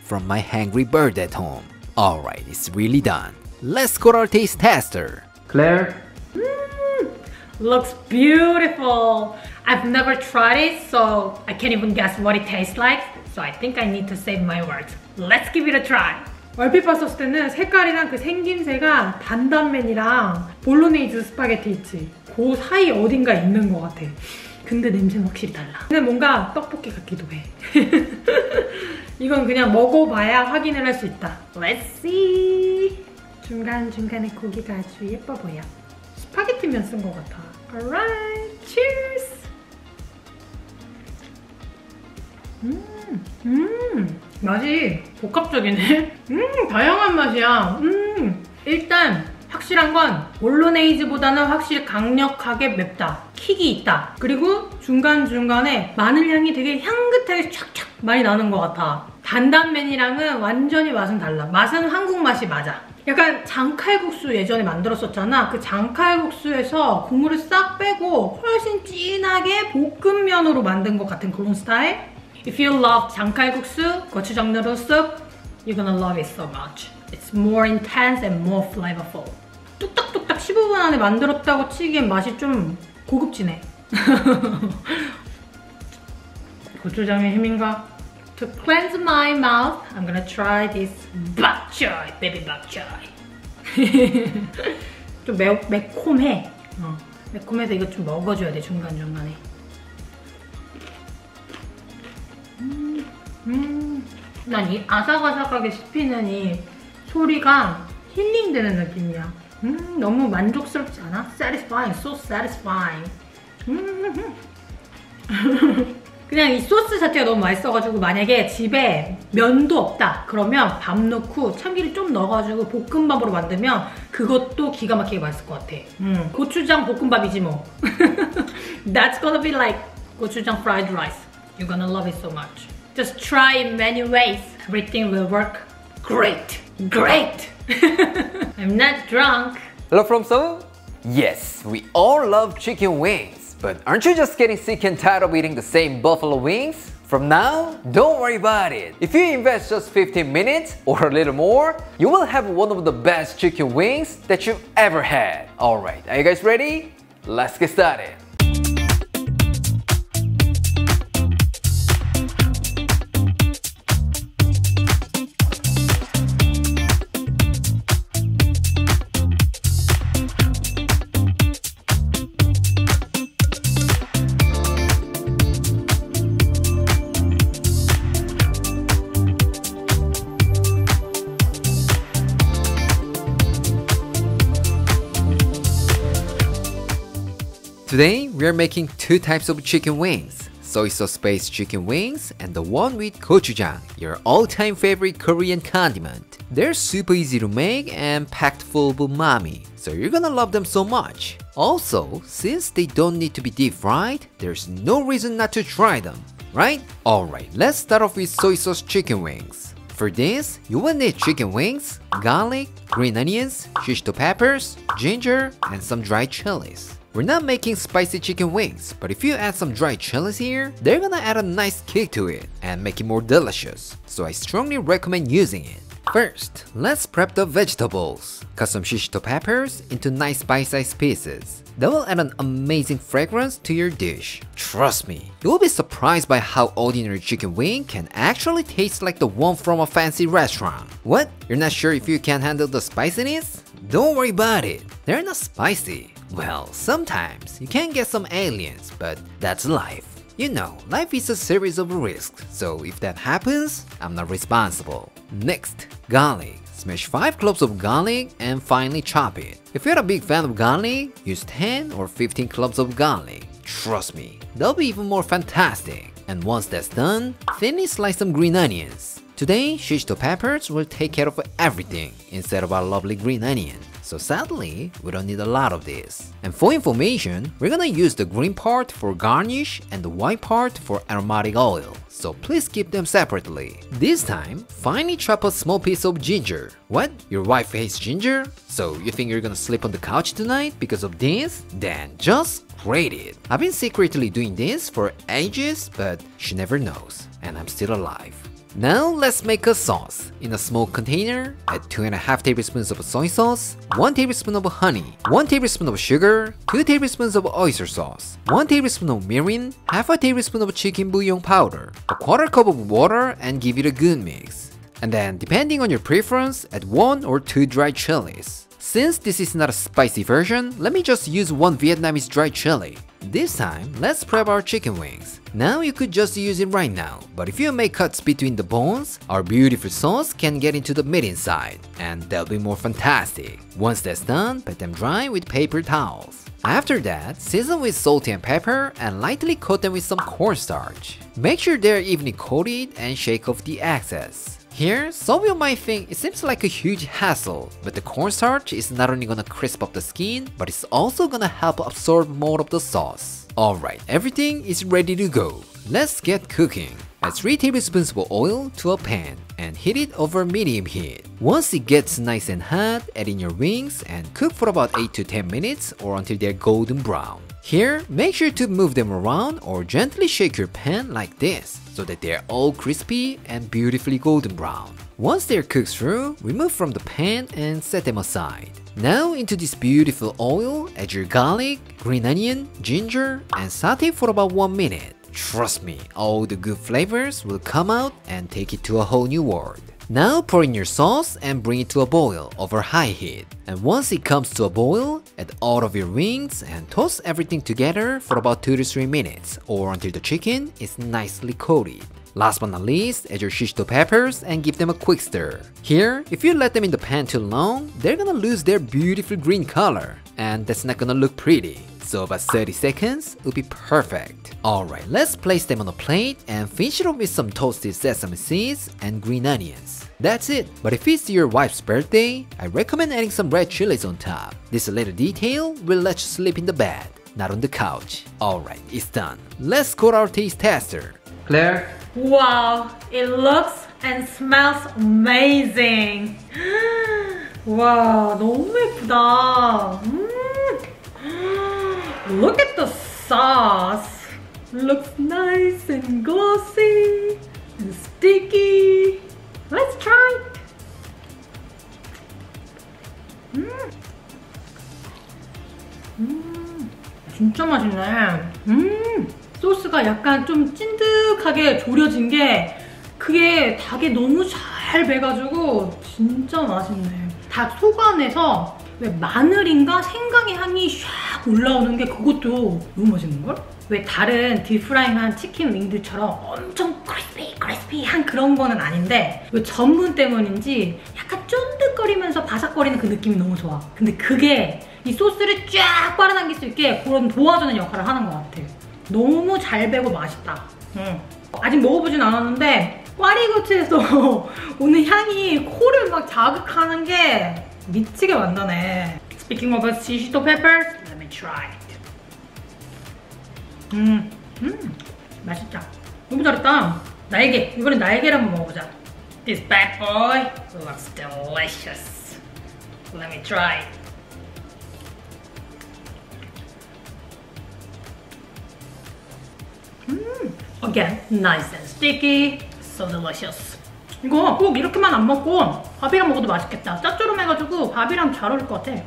from my hungry bird at home. Alright, it's really done. Let's go to our taste tester. Claire? Looks beautiful. I've never tried it, so I can't even guess what it tastes like. So I think I need to save my words. Let's give it a try. 얼핏 봤을 때는 색깔이랑 그 생김새가 단단면이랑 볼로네이즈 스파게티 있지, 그 사이 어딘가 있는 것 같아. 근데 냄새는 확실히 달라. 근데 뭔가 떡볶이 같기도 해. 이건 그냥 먹어봐야 확인을 할 수 있다. Let's see. 중간중간에 고기가 아주 예뻐 보여. 스파게티면 쓴 것 같아. Alright, cheers. 맛이 복합적이네. 다양한 맛이야. 일단 확실한 건 볼로네이즈보다는 확실히 강력하게 맵다. 킥이 있다. 그리고 중간중간에 마늘 향이 되게 향긋하게 촥촥 많이 나는 것 같아. 단단면이랑은 완전히 맛은 달라. 맛은 한국 맛이 맞아. 약간 장칼국수 예전에 만들었었잖아. 그 장칼국수에서 국물을 싹 빼고 훨씬 진하게 볶음면으로 만든 것 같은 그런 스타일? If you love 장칼국수, gochujang noodle soup, you're gonna love it so much. It's more intense and more flavorful. 뚝딱뚝딱 15분 안에 만들었다고 치기엔 맛이 좀 고급지네. 고추장의 힘인가? To cleanse my mouth, I'm gonna try this bok choy, baby bok choy. 좀 매콤해. 매콤해서 이거 좀 먹어줘야 돼, 중간중간에. 난 이 아삭아삭하게 씹히는 이 소리가 힐링되는 느낌이야. 너무 만족스럽지 않아? Satisfying, so satisfying. 그냥 이 소스 자체가 너무 맛있어가지고 만약에 집에 면도 없다 그러면 밥 넣고 참기름 좀 넣어가지고 볶음밥으로 만들면 그것도 기가 막히게 맛있을 것 같아. 고추장 볶음밥이지 뭐. That's gonna be like gochujang fried rice. You're gonna love it so much. Just try in many ways. Everything will work great. Great! I'm not drunk. Hello from Seoul? Yes, we all love chicken wings. But aren't you just getting sick and tired of eating the same buffalo wings? From now, don't worry about it. If you invest just 15 minutes or a little more, you will have one of the best chicken wings that you've ever had. Alright, are you guys ready? Let's get started. Today, we are making two types of chicken wings. Soy sauce-based chicken wings and the one with gochujang, your all-time favorite Korean condiment. They're super easy to make and packed full of umami, so you're gonna love them so much. Also, since they don't need to be deep-fried, there's no reason not to try them, right? Alright, let's start off with soy sauce chicken wings. For this, you will need chicken wings, garlic, green onions, shishito peppers, ginger, and some dried chilies. We're not making spicy chicken wings, but if you add some dried chilies here, they're gonna add a nice kick to it and make it more delicious, so I strongly recommend using it. First, let's prep the vegetables. Cut some shishito peppers into nice bite-sized pieces. That will add an amazing fragrance to your dish. Trust me, you will be surprised by how ordinary chicken wing can actually taste like the one from a fancy restaurant. What? You're not sure if you can handle the spiciness? Don't worry about it, they're not spicy. Well, sometimes you can get some aliens, but that's life. You know, life is a series of risks, so if that happens, I'm not responsible. Next, garlic. Smash 5 cloves of garlic and finely chop it. If you're a big fan of garlic, use 10 or 15 cloves of garlic. Trust me, they'll be even more fantastic. And once that's done, thinly slice some green onions. Today, shishito peppers will take care of everything instead of our lovely green onion. So sadly, we don't need a lot of this. And for information, we're gonna use the green part for garnish and the white part for aromatic oil. So please keep them separately. This time, finely chop a small piece of ginger. What? Your wife hates ginger? So you think you're gonna sleep on the couch tonight because of this? Then just grate it. I've been secretly doing this for ages, but she never knows. And I'm still alive. Now let's make a sauce. In a small container, add 2.5 tablespoons of soy sauce, 1 tablespoon of honey, 1 tablespoon of sugar, 2 tablespoons of oyster sauce, 1 tablespoon of mirin, half a tablespoon of chicken bouillon powder, a quarter cup of water, and give it a good mix. And then, depending on your preference, add 1 or 2 dried chilies. Since this is not a spicy version, let me just use 1 Vietnamese dried chili. This time, let's prep our chicken wings. Now you could just use it right now, but if you make cuts between the bones, our beautiful sauce can get into the meat inside, and they'll be more fantastic. Once that's done, pat them dry with paper towels. After that, season with salt and pepper and lightly coat them with some cornstarch. Make sure they're evenly coated and shake off the excess. Here, some of you might think it seems like a huge hassle, but the cornstarch is not only gonna crisp up the skin, but it's also gonna help absorb more of the sauce. Alright, everything is ready to go. Let's get cooking. Add 3 tablespoons of oil to a pan and heat it over medium heat. Once it gets nice and hot, add in your wings and cook for about 8 to 10 minutes or until they're golden brown. Here, make sure to move them around or gently shake your pan like this so that they're all crispy and beautifully golden brown. Once they're cooked through, remove from the pan and set them aside. Now into this beautiful oil, add your garlic, green onion, ginger, and saute for about 1 minute. Trust me, all the good flavors will come out and take it to a whole new world. Now pour in your sauce and bring it to a boil over high heat. And once it comes to a boil, add all of your wings and toss everything together for about 2 to 3 minutes or until the chicken is nicely coated. Last but not least, add your shishito peppers and give them a quick stir. Here, if you let them in the pan too long, they're gonna lose their beautiful green color, and that's not gonna look pretty. so about 30 seconds would be perfect. Alright, let's place them on a plate and finish it off with some toasted sesame seeds and green onions. That's it. But if it's your wife's birthday, I recommend adding some red chilies on top. This little detail will let you sleep in the bed, not on the couch. Alright, it's done. Let's go to our taste tester. Claire? Wow, it looks and smells amazing. 와, 너무 예쁘다. Look at the sauce. Looks nice and glossy and sticky. Let's try it. 진짜 맛있네. 소스가 약간 좀 찐득하게 졸여진 게 그게 닭에 너무 잘 배가지고 진짜 맛있네. 닭 속안에서 왜 마늘인가 생강의 향이 샥 올라오는 게 그것도 너무 맛있는걸? 왜 다른 딥프라이한 치킨 윙들처럼 엄청 크리스피한 그런 거는 아닌데 왜 전분 때문인지 약간 쫀득거리면서 바삭거리는 그 느낌이 너무 좋아. 근데 그게 이 소스를 쫙 빨아당길 수 있게 그런 도와주는 역할을 하는 것 같아. 너무 잘 배고 맛있다. 아직 먹어보진 않았는데 꽈리고추에서 오는 향이 코를 막 자극하는 게 미치게 만드네. Speaking of 시시토 peppers, let me try it. 맛있다. 너무 잘했다. 날개, 이번엔 날개를 한번 먹어보자. This bad boy looks delicious. Let me try it. Again, nice and sticky, so delicious. 이거 꼭 이렇게만 안 먹고 밥이랑 먹어도 맛있겠다. 짭조름해가지고 밥이랑 잘 어울릴 것 같아.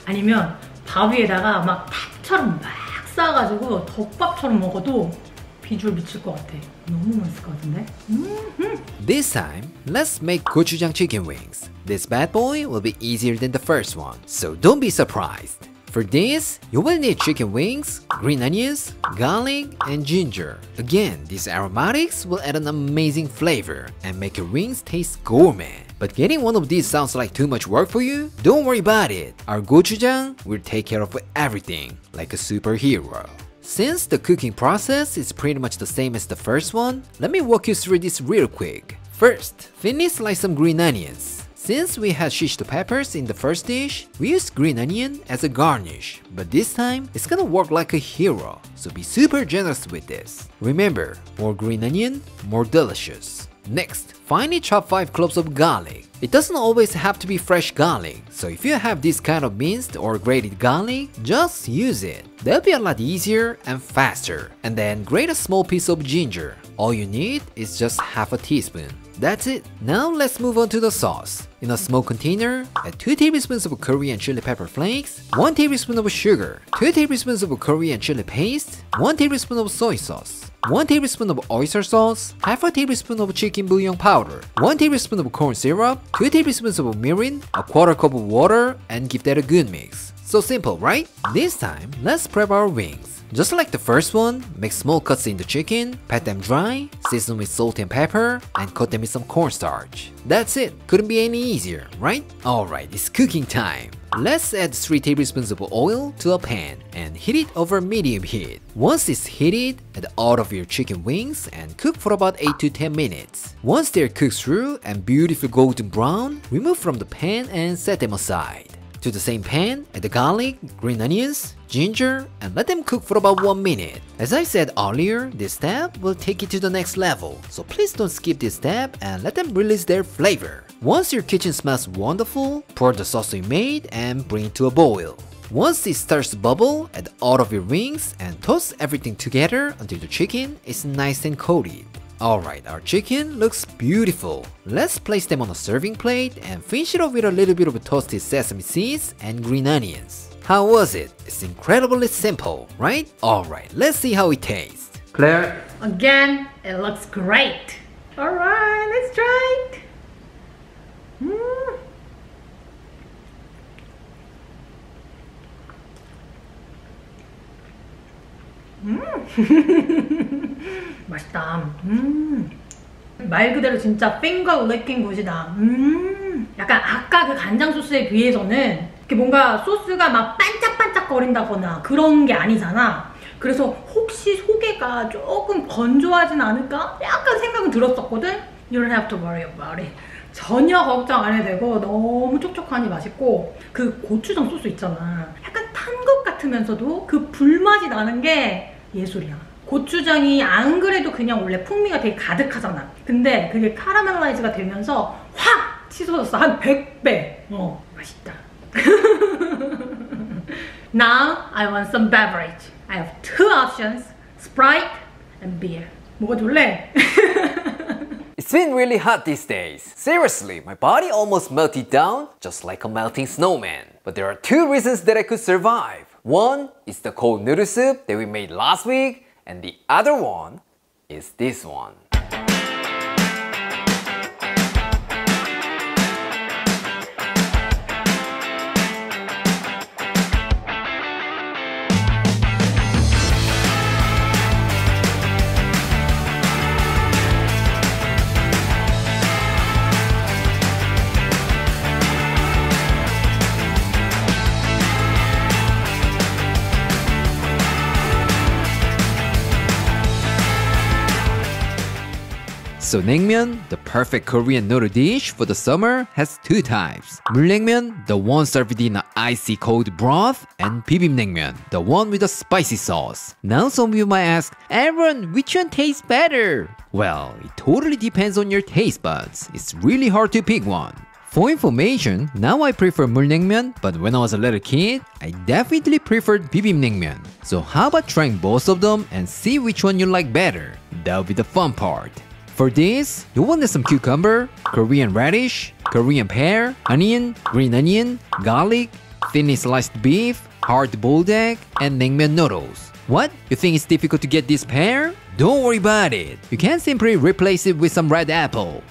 아니면 밥 위에다가 막 닭처럼 막 싸가지고 덮밥처럼 먹어도 비주얼 미칠 것 같아. 너무 맛있을 것 같은데? This time, let's make gochujang chicken wings. This bad boy will be easier than the first one, so don't be surprised. For this, you will need chicken wings, green onions, garlic, and ginger. Again, these aromatics will add an amazing flavor and make your wings taste gourmet. But getting one of these sounds like too much work for you? Don't worry about it. Our gochujang will take care of everything, like a superhero. Since the cooking process is pretty much the same as the first one, let me walk you through this real quick. First, finish slice some green onions. Since we had shish peppers in the first dish, we used green onion as a garnish. But this time, it's gonna work like a hero, so be super generous with this. Remember, more green onion, more delicious. Next, finely chop 5 cloves of garlic. It doesn't always have to be fresh garlic, so if you have this kind of minced or grated garlic, just use it. That'll be a lot easier and faster. And then grate a small piece of ginger. All you need is just half a teaspoon. That's it. Now let's move on to the sauce. In a small container, add 2 tablespoons of curry and chili pepper flakes, 1 tablespoon of sugar, 2 tablespoons of curry and chili paste, 1 tablespoon of soy sauce, 1 tablespoon of oyster sauce, half a tablespoon of chicken bouillon powder, 1 tablespoon of corn syrup, 2 tablespoons of mirin, a quarter cup of water, and give that a good mix. So simple, right? This time, let's prep our wings. Just like the first one, make small cuts in the chicken, pat them dry, season with salt and pepper, and coat them with some cornstarch. That's it. Couldn't be any easier, right? Alright, it's cooking time. Let's add 3 tablespoons of oil to a pan and heat it over medium heat. Once it's heated, add all of your chicken wings and cook for about 8 to 10 minutes. Once they're cooked through and beautiful golden brown, remove from the pan and set them aside. To the same pan, add the garlic, green onions, ginger, and let them cook for about 1 minute. As I said earlier, this step will take it to the next level, so please don't skip this step and let them release their flavor. Once your kitchen smells wonderful, pour the sauce you made and bring it to a boil. Once it starts to bubble, add all of your wings and toast everything together until the chicken is nice and coated. Alright, our chicken looks beautiful. Let's place them on a serving plate and finish it off with a little bit of toasted sesame seeds and green onions. How was it? It's incredibly simple, right? Alright, let's see how it tastes. Claire? Again, it looks great. Alright, let's try it. 맛있다. 말 그대로 진짜 finger licking 굿이다. 약간 아까 그 간장 소스에 비해서는 이렇게 뭔가 소스가 막 반짝반짝거려. 버린다거나 그런 게 아니잖아. 그래서 혹시 소개가 조금 건조하진 않을까? 약간 생각은 들었었거든? You don't have to worry about it. 전혀 걱정 안 해도 되고 너무 촉촉하니 맛있고 그 고추장 소스 있잖아. 약간 탄 것 같으면서도 그 불맛이 나는 게 예술이야. 고추장이 안 그래도 그냥 원래 풍미가 되게 가득하잖아. 근데 그게 카라멜라이즈가 되면서 확 치솟았어. 한 100배. 맛있다. Now I want some beverage. I have two options, Sprite and beer. 뭐가 좋을래? It's been really hot these days. Seriously, my body almost melted down just like a melting snowman. But there are two reasons that I could survive. One is the cold noodle soup that we made last week, and the other one is this one. So naengmyeon, the perfect Korean noodle dish for the summer, has two types. 물냉면, the one served in an icy cold broth, and Bibim Naengmyeon, the one with a spicy sauce. Now some of you might ask, Aaron, which one tastes better? Well, it totally depends on your taste buds. It's really hard to pick one. For information, now I prefer 물냉면, but when I was a little kid, I definitely preferred Bibim Naengmyeon. So how about trying both of them and see which one you like better? That'll be the fun part. For this, you will need some cucumber, Korean radish, Korean pear, onion, green onion, garlic, thinly sliced beef, hard-boiled egg, and naengmyeon noodles. What? You think it's difficult to get this pair? Don't worry about it. You can simply replace it with some red apple.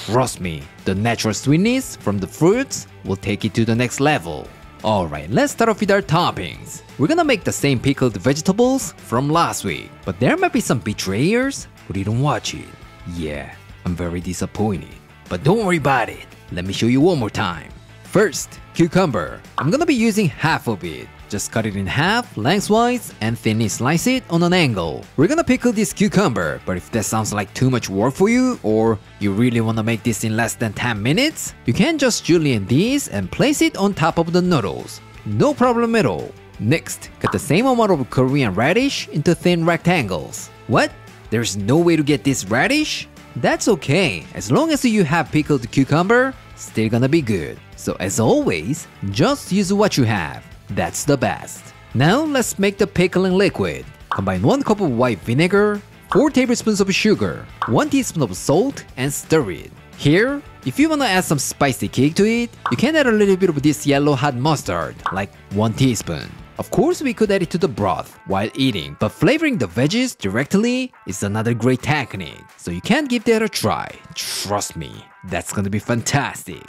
Trust me, the natural sweetness from the fruits will take it to the next level. Alright, let's start off with our toppings. We're gonna make the same pickled vegetables from last week, but there might be some betrayers who didn't watch it. Yeah, I'm very disappointed. But don't worry about it. Let me show you one more time. First, cucumber. I'm gonna be using half of it. Just cut it in half, lengthwise, and thinly slice it on an angle. We're gonna pickle this cucumber, but if that sounds like too much work for you, or you really wanna make this in less than 10 minutes, you can just julienne this and place it on top of the noodles. No problem at all. Next, cut the same amount of Korean radish into thin rectangles. What? There's no way to get this radish? That's okay, as long as you have pickled cucumber, still gonna be good. So as always, just use what you have. That's the best. Now let's make the pickling liquid. Combine 1 cup of white vinegar, 4 tablespoons of sugar, 1 teaspoon of salt, and stir it. Here, if you wanna add some spicy kick to it, you can add a little bit of this yellow hot mustard, like 1 teaspoon. Of course, we could add it to the broth while eating, but flavoring the veggies directly is another great technique, so you can give that a try. Trust me, that's gonna be fantastic.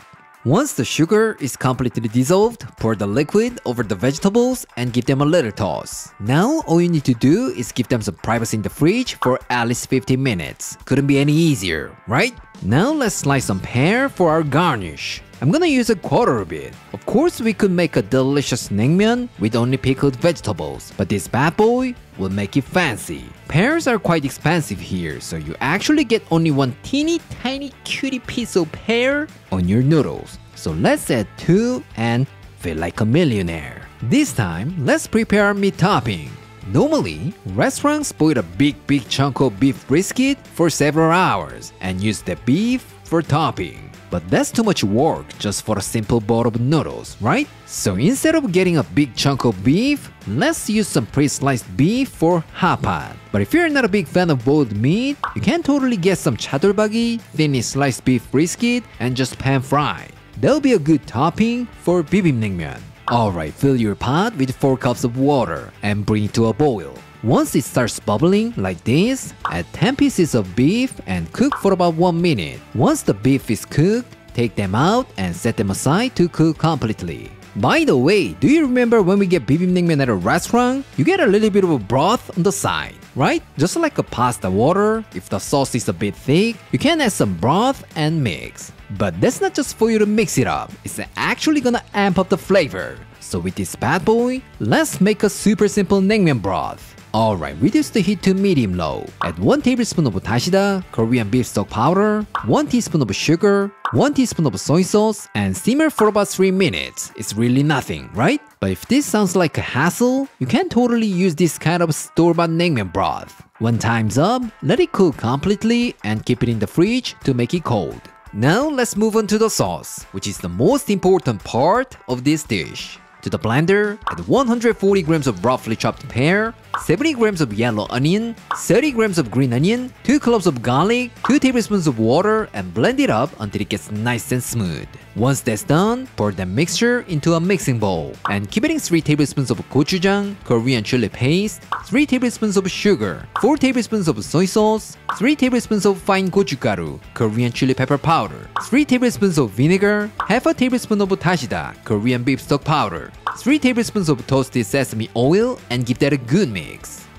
Once the sugar is completely dissolved, pour the liquid over the vegetables and give them a little toss. Now, all you need to do is give them some privacy in the fridge for at least 15 minutes. Couldn't be any easier, right? Now let's slice some pear for our garnish. I'm gonna use a quarter of it. Of course, we could make a delicious naengmyeon with only pickled vegetables, but this bad boy will make it fancy. Pears are quite expensive here, so you actually get only one teeny tiny cutie piece of pear on your noodles. So let's add 2 and feel like a millionaire. This time, let's prepare our meat topping. Normally, restaurants boil a big chunk of beef brisket for several hours and use the beef for topping. But that's too much work just for a simple bowl of noodles, right? So instead of getting a big chunk of beef, let's use some pre-sliced beef for hot pot. But if you're not a big fan of boiled meat, you can totally get some chaturbagi, thinly sliced beef brisket, and just pan fry. That'll be a good topping for Bibim Naengmyeon. Alright, fill your pot with 4 cups of water and bring it to a boil. Once it starts bubbling like this, add 10 pieces of beef and cook for about 1 minute. Once the beef is cooked, take them out and set them aside to cook completely. By the way, do you remember when we get Bibim Naengmyeon at a restaurant? You get a little bit of a broth on the side, right? Just like a pasta water, if the sauce is a bit thick, you can add some broth and mix. But that's not just for you to mix it up, it's actually gonna amp up the flavor. So with this bad boy, let's make a super simple naengmyeon broth. Alright, reduce the heat to medium-low. Add 1 tablespoon of dashida, Korean beef stock powder, 1 teaspoon of sugar, 1 teaspoon of soy sauce, and simmer for about 3 minutes. It's really nothing, right? But if this sounds like a hassle, you can totally use this kind of store-bought naengmyeon broth. When time's up, let it cool completely and keep it in the fridge to make it cold. Now let's move on to the sauce, which is the most important part of this dish. To the blender, add 140 grams of roughly chopped pear, 70 grams of yellow onion, 30 grams of green onion, 2 cloves of garlic, 2 tablespoons of water, and blend it up until it gets nice and smooth. Once that's done, pour the mixture into a mixing bowl and keep adding 3 tablespoons of gochujang, Korean chili paste, 3 tablespoons of sugar, 4 tablespoons of soy sauce, 3 tablespoons of fine gochugaru, Korean chili pepper powder, 3 tablespoons of vinegar, half a tablespoon of dashida, Korean beef stock powder, 3 tablespoons of toasted sesame oil, and give that a good mix.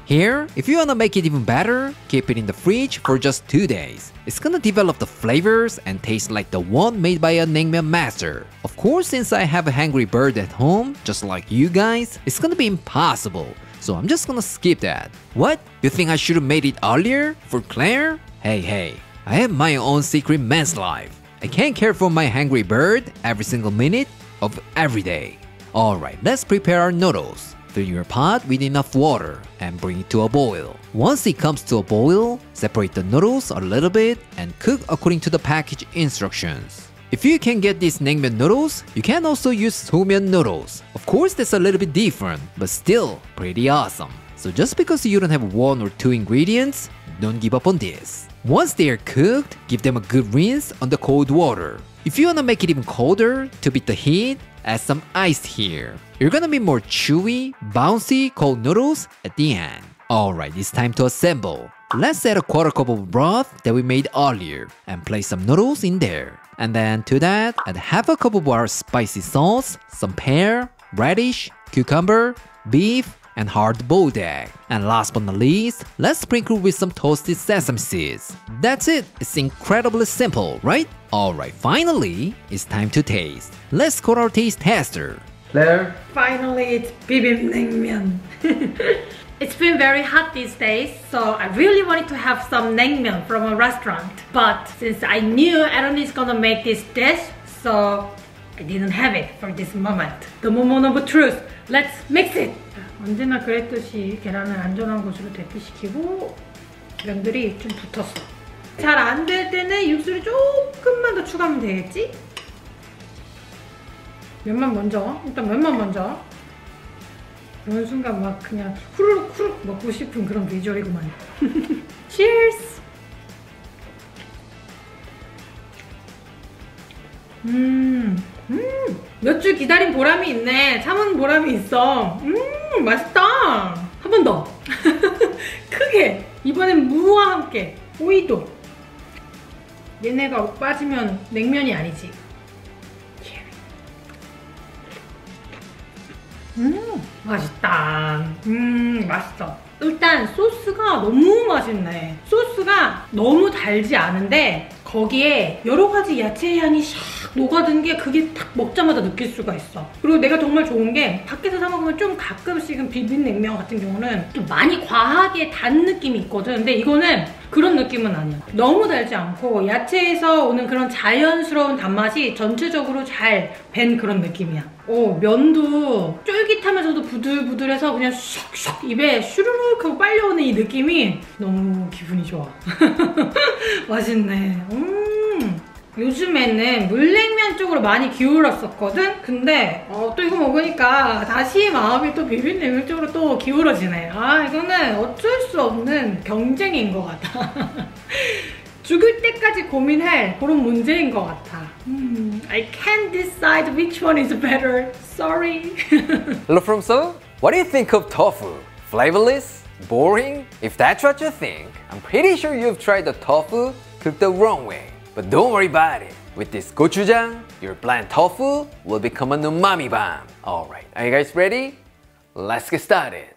Here, if you wanna make it even better, keep it in the fridge for just 2 days. It's gonna develop the flavors and taste like the one made by a naengmyeon master. Of course, since I have a hungry bird at home, just like you guys, it's gonna be impossible. So I'm just gonna skip that. What? You think I should've made it earlier? For Claire? Hey, I have my own secret man's life. I can't care for my hungry bird every single minute of every day. Alright, let's prepare our noodles. Fill your pot with enough water and bring it to a boil. Once it comes to a boil, separate the noodles a little bit and cook according to the package instructions. If you can get these naengmyeon noodles, you can also use soomyeon noodles. Of course, that's a little bit different, but still pretty awesome. So just because you don't have 1 or 2 ingredients, don't give up on this. Once they are cooked, give them a good rinse on the cold water. If you wanna make it even colder to beat the heat, add some ice here. You're gonna be more chewy, bouncy, cold noodles at the end. Alright, it's time to assemble. Let's add a 1/4 cup of broth that we made earlier and place some noodles in there. And then to that, add half a cup of our spicy sauce, some pear, radish, cucumber, beef, and hard-boiled egg. And last but not least, let's sprinkle with some toasted sesame seeds. That's it! It's incredibly simple, right? Alright, finally, it's time to taste. Let's call our taste tester. Claire? Finally, it's Bibim Naengmyeon. It's been very hot these days, so I really wanted to have some naengmyeon from a restaurant. But since I knew Aaron is gonna make this dish, so I didn't have it for this moment. The moment of truth. Let's mix it! 언제나 그랬듯이 계란을 안전한 곳으로 대피시키고 면들이 좀 붙었어. 잘 안 될 때는 육수를 조금만 더 추가하면 되겠지? 면만 먼저, 일단 면만 먼저. 그런 순간 막 그냥 후루룩 후루룩 먹고 싶은 그런 비주얼이구만. Cheers! 몇 주 기다린 보람이 있네. 참은 보람이 있어. 맛있다. 한 번 더. 크게. 이번엔 무와 함께. 오이도. 얘네가 빠지면 냉면이 아니지. 맛있다. 맛있어. 일단 소스가 너무 맛있네. 소스가 너무 달지 않은데 거기에 여러 가지 야채 향이 샥 녹아든 게 그게 딱 먹자마자 느낄 수가 있어. 그리고 내가 정말 좋은 게 밖에서 사 먹으면 좀 가끔씩은 비빔냉면 같은 경우는 좀 많이 과하게 단 느낌이 있거든. 근데 이거는 그런 느낌은 아니야. 너무 달지 않고 야채에서 오는 그런 자연스러운 단맛이 전체적으로 잘 밴 그런 느낌이야. 면도 쫄깃하면서도 부들부들해서 그냥 슉슉 입에 슈르륵 하고 빨려오는 이 느낌이 너무 기분이 좋아. 맛있네. 요즘에는 물냉면 쪽으로 많이 기울었었거든? 근데 또 이거 먹으니까 다시 마음이 또 비빔냉면 쪽으로 또 기울어지네. 이거는 어쩔 수 없는 경쟁인 것 같아. 죽을 때까지 고민할 그런 문제인 것 같아. I can't decide which one is better. Sorry. Hello from Seoul. What do you think of tofu? Flavorless? Boring? If that's what you think, I'm pretty sure you've tried the tofu cooked the wrong way. But don't worry about it. With this gochujang, your bland tofu will become an umami bomb. Alright, are you guys ready? Let's get started.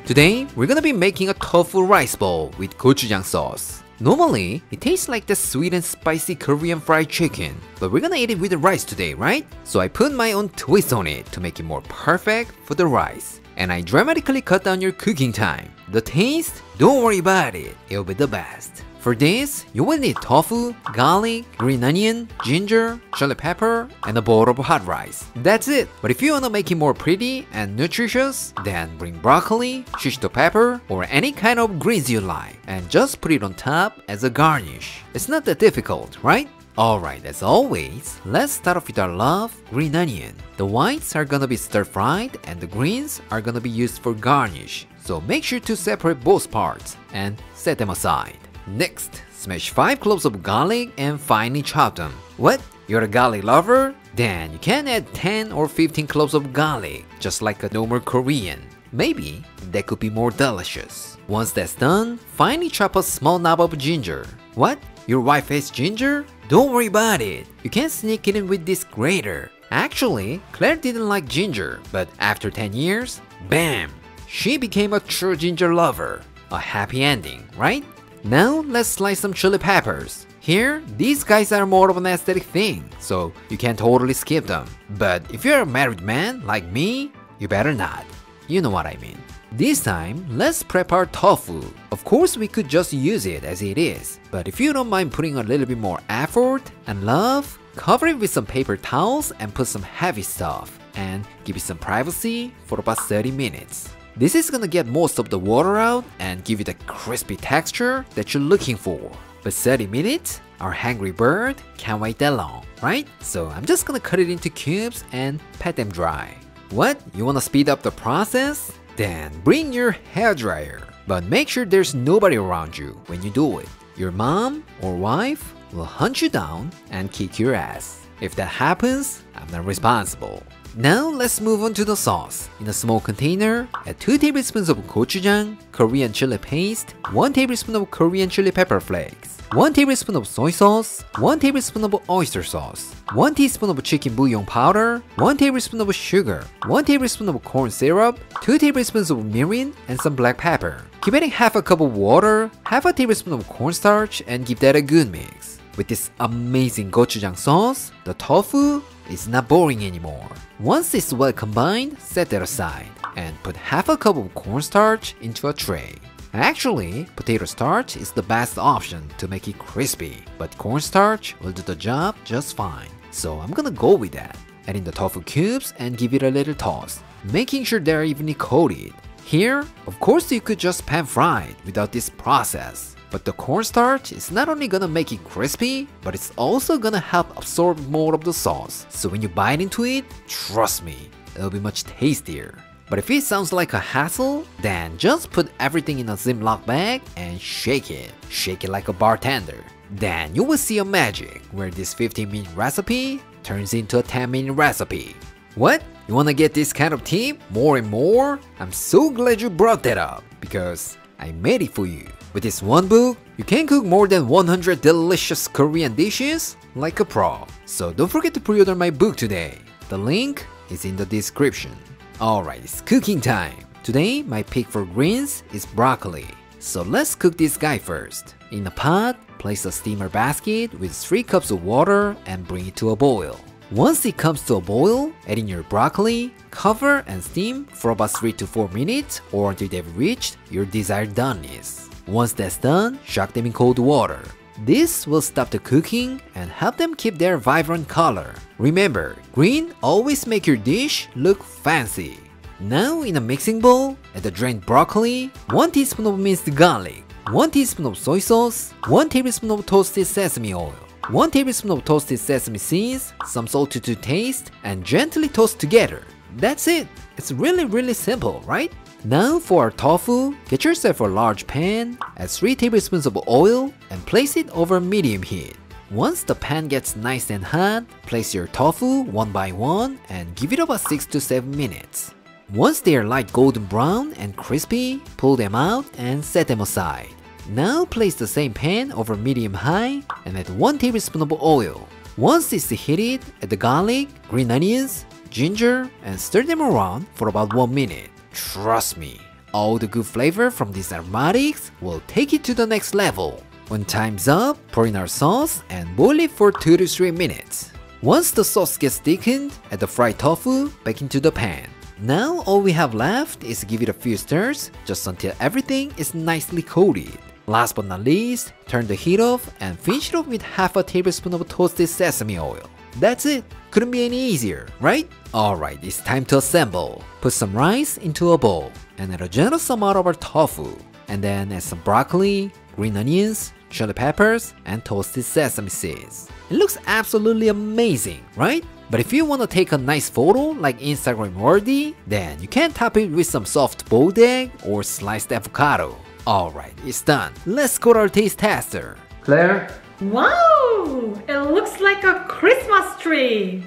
Today, we're gonna be making a tofu rice bowl with gochujang sauce. Normally, it tastes like the sweet and spicy Korean fried chicken, but we're gonna eat it with the rice today, right? So I put my own twist on it to make it more perfect for the rice. And I dramatically cut down your cooking time. The taste? Don't worry about it, it'll be the best. For this, you will need tofu, garlic, green onion, ginger, chili pepper, and a bowl of hot rice. That's it. But if you wanna make it more pretty and nutritious, then bring broccoli, shish pepper, or any kind of greens you like, and just put it on top as a garnish. It's not that difficult, right? Alright, as always, let's start off with our love, green onion. The whites are gonna be stir-fried and the greens are gonna be used for garnish. So make sure to separate both parts and set them aside. Next, smash 5 cloves of garlic and finely chop them. What? You're a garlic lover? Then you can add 10 or 15 cloves of garlic, just like a normal Korean. Maybe that could be more delicious. Once that's done, finely chop a small knob of ginger. What? Your wife hates ginger? Don't worry about it. You can sneak it in with this grater. Actually, Claire didn't like ginger, but after 10 years, bam! She became a true ginger lover. A happy ending, right? Now, let's slice some chili peppers. Here, these guys are more of an aesthetic thing, so you can totally skip them. But if you're a married man like me, you better not. You know what I mean. This time, let's prep our tofu. Of course, we could just use it as it is, but if you don't mind putting a little bit more effort and love, cover it with some paper towels and put some heavy stuff, and give it some privacy for about 30 minutes. This is gonna get most of the water out and give you the crispy texture that you're looking for. But 30 minutes? Our hungry bird can't wait that long, right? So I'm just gonna cut it into cubes and pat them dry. What? You wanna speed up the process? Then bring your hairdryer. But make sure there's nobody around you when you do it. Your mom or wife will hunt you down and kick your ass. If that happens, I'm not responsible. Now let's move on to the sauce. In a small container, add 2 tablespoons of gochujang, Korean chili paste, 1 tablespoon of Korean chili pepper flakes, 1 tablespoon of soy sauce, 1 tablespoon of oyster sauce, 1 teaspoon of chicken bouillon powder, 1 tablespoon of sugar, 1 tablespoon of corn syrup, 2 tablespoons of mirin, and some black pepper. Keep adding half a cup of water, half a tablespoon of cornstarch, and give that a good mix. With this amazing gochujang sauce, the tofu is not boring anymore. Once it's well combined, set that aside and put half a cup of cornstarch into a tray. Actually, potato starch is the best option to make it crispy, but cornstarch will do the job just fine. So I'm gonna go with that. Add in the tofu cubes and give it a little toss, making sure they're evenly coated. Here, of course you could just pan fry it without this process. But the cornstarch is not only gonna make it crispy, but it's also gonna help absorb more of the sauce. So when you bite into it, trust me, it'll be much tastier. But if it sounds like a hassle, then just put everything in a Ziploc bag and shake it. Shake it like a bartender. Then you will see a magic where this 15-minute recipe turns into a 10-minute recipe. What? You wanna get this kind of tip more and more? I'm so glad you brought that up because I made it for you. With this one book, you can cook more than 100 delicious Korean dishes like a pro. So don't forget to pre-order my book today. The link is in the description. Alright, it's cooking time. Today, my pick for greens is broccoli. So let's cook this guy first. In a pot, place a steamer basket with 3 cups of water and bring it to a boil. Once it comes to a boil, add in your broccoli, cover and steam for about 3 to 4 minutes or until they've reached your desired doneness. Once that's done, shock them in cold water. This will stop the cooking and help them keep their vibrant color. Remember, green always make your dish look fancy. Now in a mixing bowl, add the drained broccoli, 1 teaspoon of minced garlic, 1 teaspoon of soy sauce, 1 tablespoon of toasted sesame oil, 1 tablespoon of toasted sesame seeds, some salt to taste, and gently toast together. That's it. It's really simple, right? Now for our tofu, get yourself a large pan, add 3 tablespoons of oil, and place it over medium heat. Once the pan gets nice and hot, place your tofu one by one and give it about 6 to 7 minutes. Once they are light golden brown and crispy, pull them out and set them aside. Now place the same pan over medium-high and add 1 tablespoon of oil. Once it's heated, add the garlic, green onions, ginger, and stir them around for about 1 minute. Trust me, All the good flavor from these aromatics will take it to the next level. When time's up, pour in our sauce and boil it for 2 to 3 minutes. Once the sauce gets thickened, add the fried tofu back into the pan. Now all we have left is to give it a few stirs just until everything is nicely coated. Last but not least, turn the heat off and finish it off with half a tablespoon of toasted sesame oil. That's it. Couldn't be any easier, right? Alright, it's time to assemble. Put some rice into a bowl and add a generous amount of our tofu. And then add some broccoli, green onions, chili peppers, and toasted sesame seeds. It looks absolutely amazing, right? But if you want to take a nice photo like Instagram worthy, then you can top it with some soft boiled egg or sliced avocado. Alright, it's done. Let's go to our taste tester. Claire? Wow! It looks like a Christmas tree!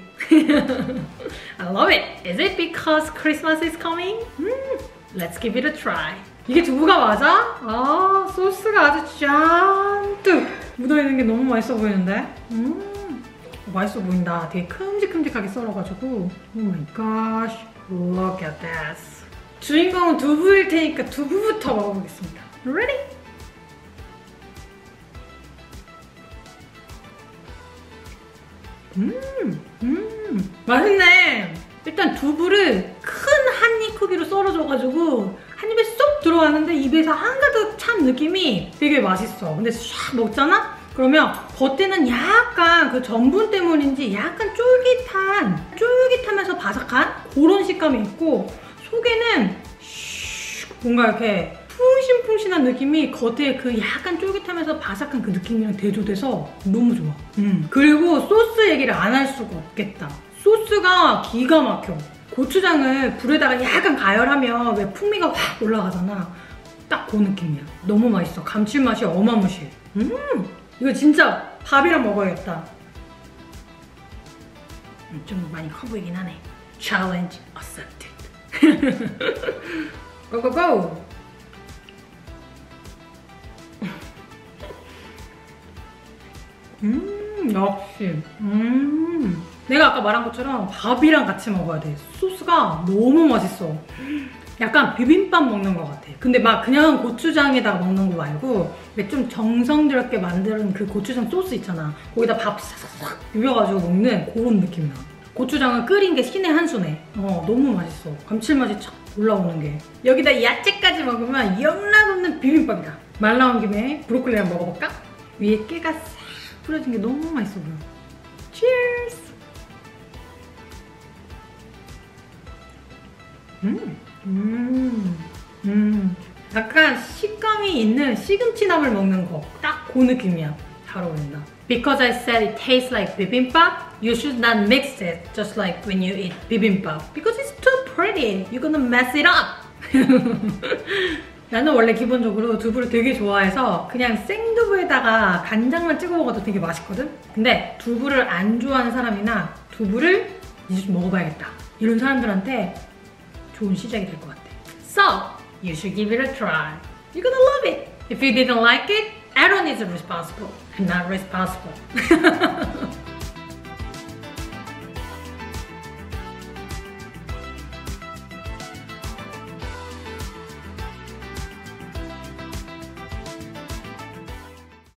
I love it! Is it because Christmas is coming? Let's give it a try. 이게 두부가 맞아? 아, 소스가 아주 잔뜩 묻어있는 게 너무 맛있어 보이는데? 맛있어 보인다. 되게 큼직큼직하게 썰어가지고. Oh my gosh. Look at this. 주인공은 두부일 테니까 두부부터 먹어보겠습니다. Ready? 맛있네. 일단 두부를 큰 한 입 크기로 썰어줘가지고 한 입에 쏙 들어가는데 입에서 한가득 찬 느낌이 되게 맛있어. 근데 샥 먹잖아? 그러면 겉에는 약간 그 전분 때문인지 약간 쫄깃하면서 바삭한 그런 식감이 있고 속에는 뭔가 이렇게 푹신푹신한 느낌이 겉에 그 약간 쫄깃하면서 바삭한 그 느낌이랑 대조돼서 너무 좋아. 그리고 소스 얘기를 안 할 수가 없겠다. 소스가 기가 막혀. 고추장을 불에다가 약간 가열하면 왜 풍미가 확 올라가잖아. 딱 그 느낌이야. 너무 맛있어. 감칠맛이 어마무시해. 이거 진짜 밥이랑 먹어야겠다. 좀 많이 커 보이긴 하네. Challenge accepted. Go go go! 역시. 내가 아까 말한 것처럼 밥이랑 같이 먹어야 돼. 소스가 너무 맛있어. 약간 비빔밥 먹는 것 같아. 근데 막 그냥 고추장에다가 먹는 거 말고 좀 정성스럽게 만드는 그 고추장 소스 있잖아. 거기다 밥 싹싹 비벼가지고 먹는 그런 느낌이야. 고추장을 끓인 게 신의 한 수네. 너무 맛있어. 감칠맛이 착 올라오는 게. 여기다 야채까지 먹으면 영락없는 비빔밥이다. 말 나온 김에 브로콜리랑 먹어볼까? 위에 깨가 싹 뿌려진 게 너무 맛있어 보여. Cheers! 약간 식감이 있는 시금치나물 먹는 거. 딱 그 느낌이야. 잘 어울린다. Because I said it tastes like bibimbap, you should not mix it just like when you eat bibimbap. Because it's too pretty. You're gonna mess it up. 나는 원래 기본적으로 두부를 되게 좋아해서 그냥 생두부에다가 간장만 찍어 먹어도 되게 맛있거든? 근데 두부를 안 좋아하는 사람이나 두부를 이제 좀 먹어봐야겠다. 이런 사람들한테 좋은 시작이 될 것 같아. So, you should give it a try. You're gonna love it. If you didn't like it, Aaron is responsible. I'm not responsible.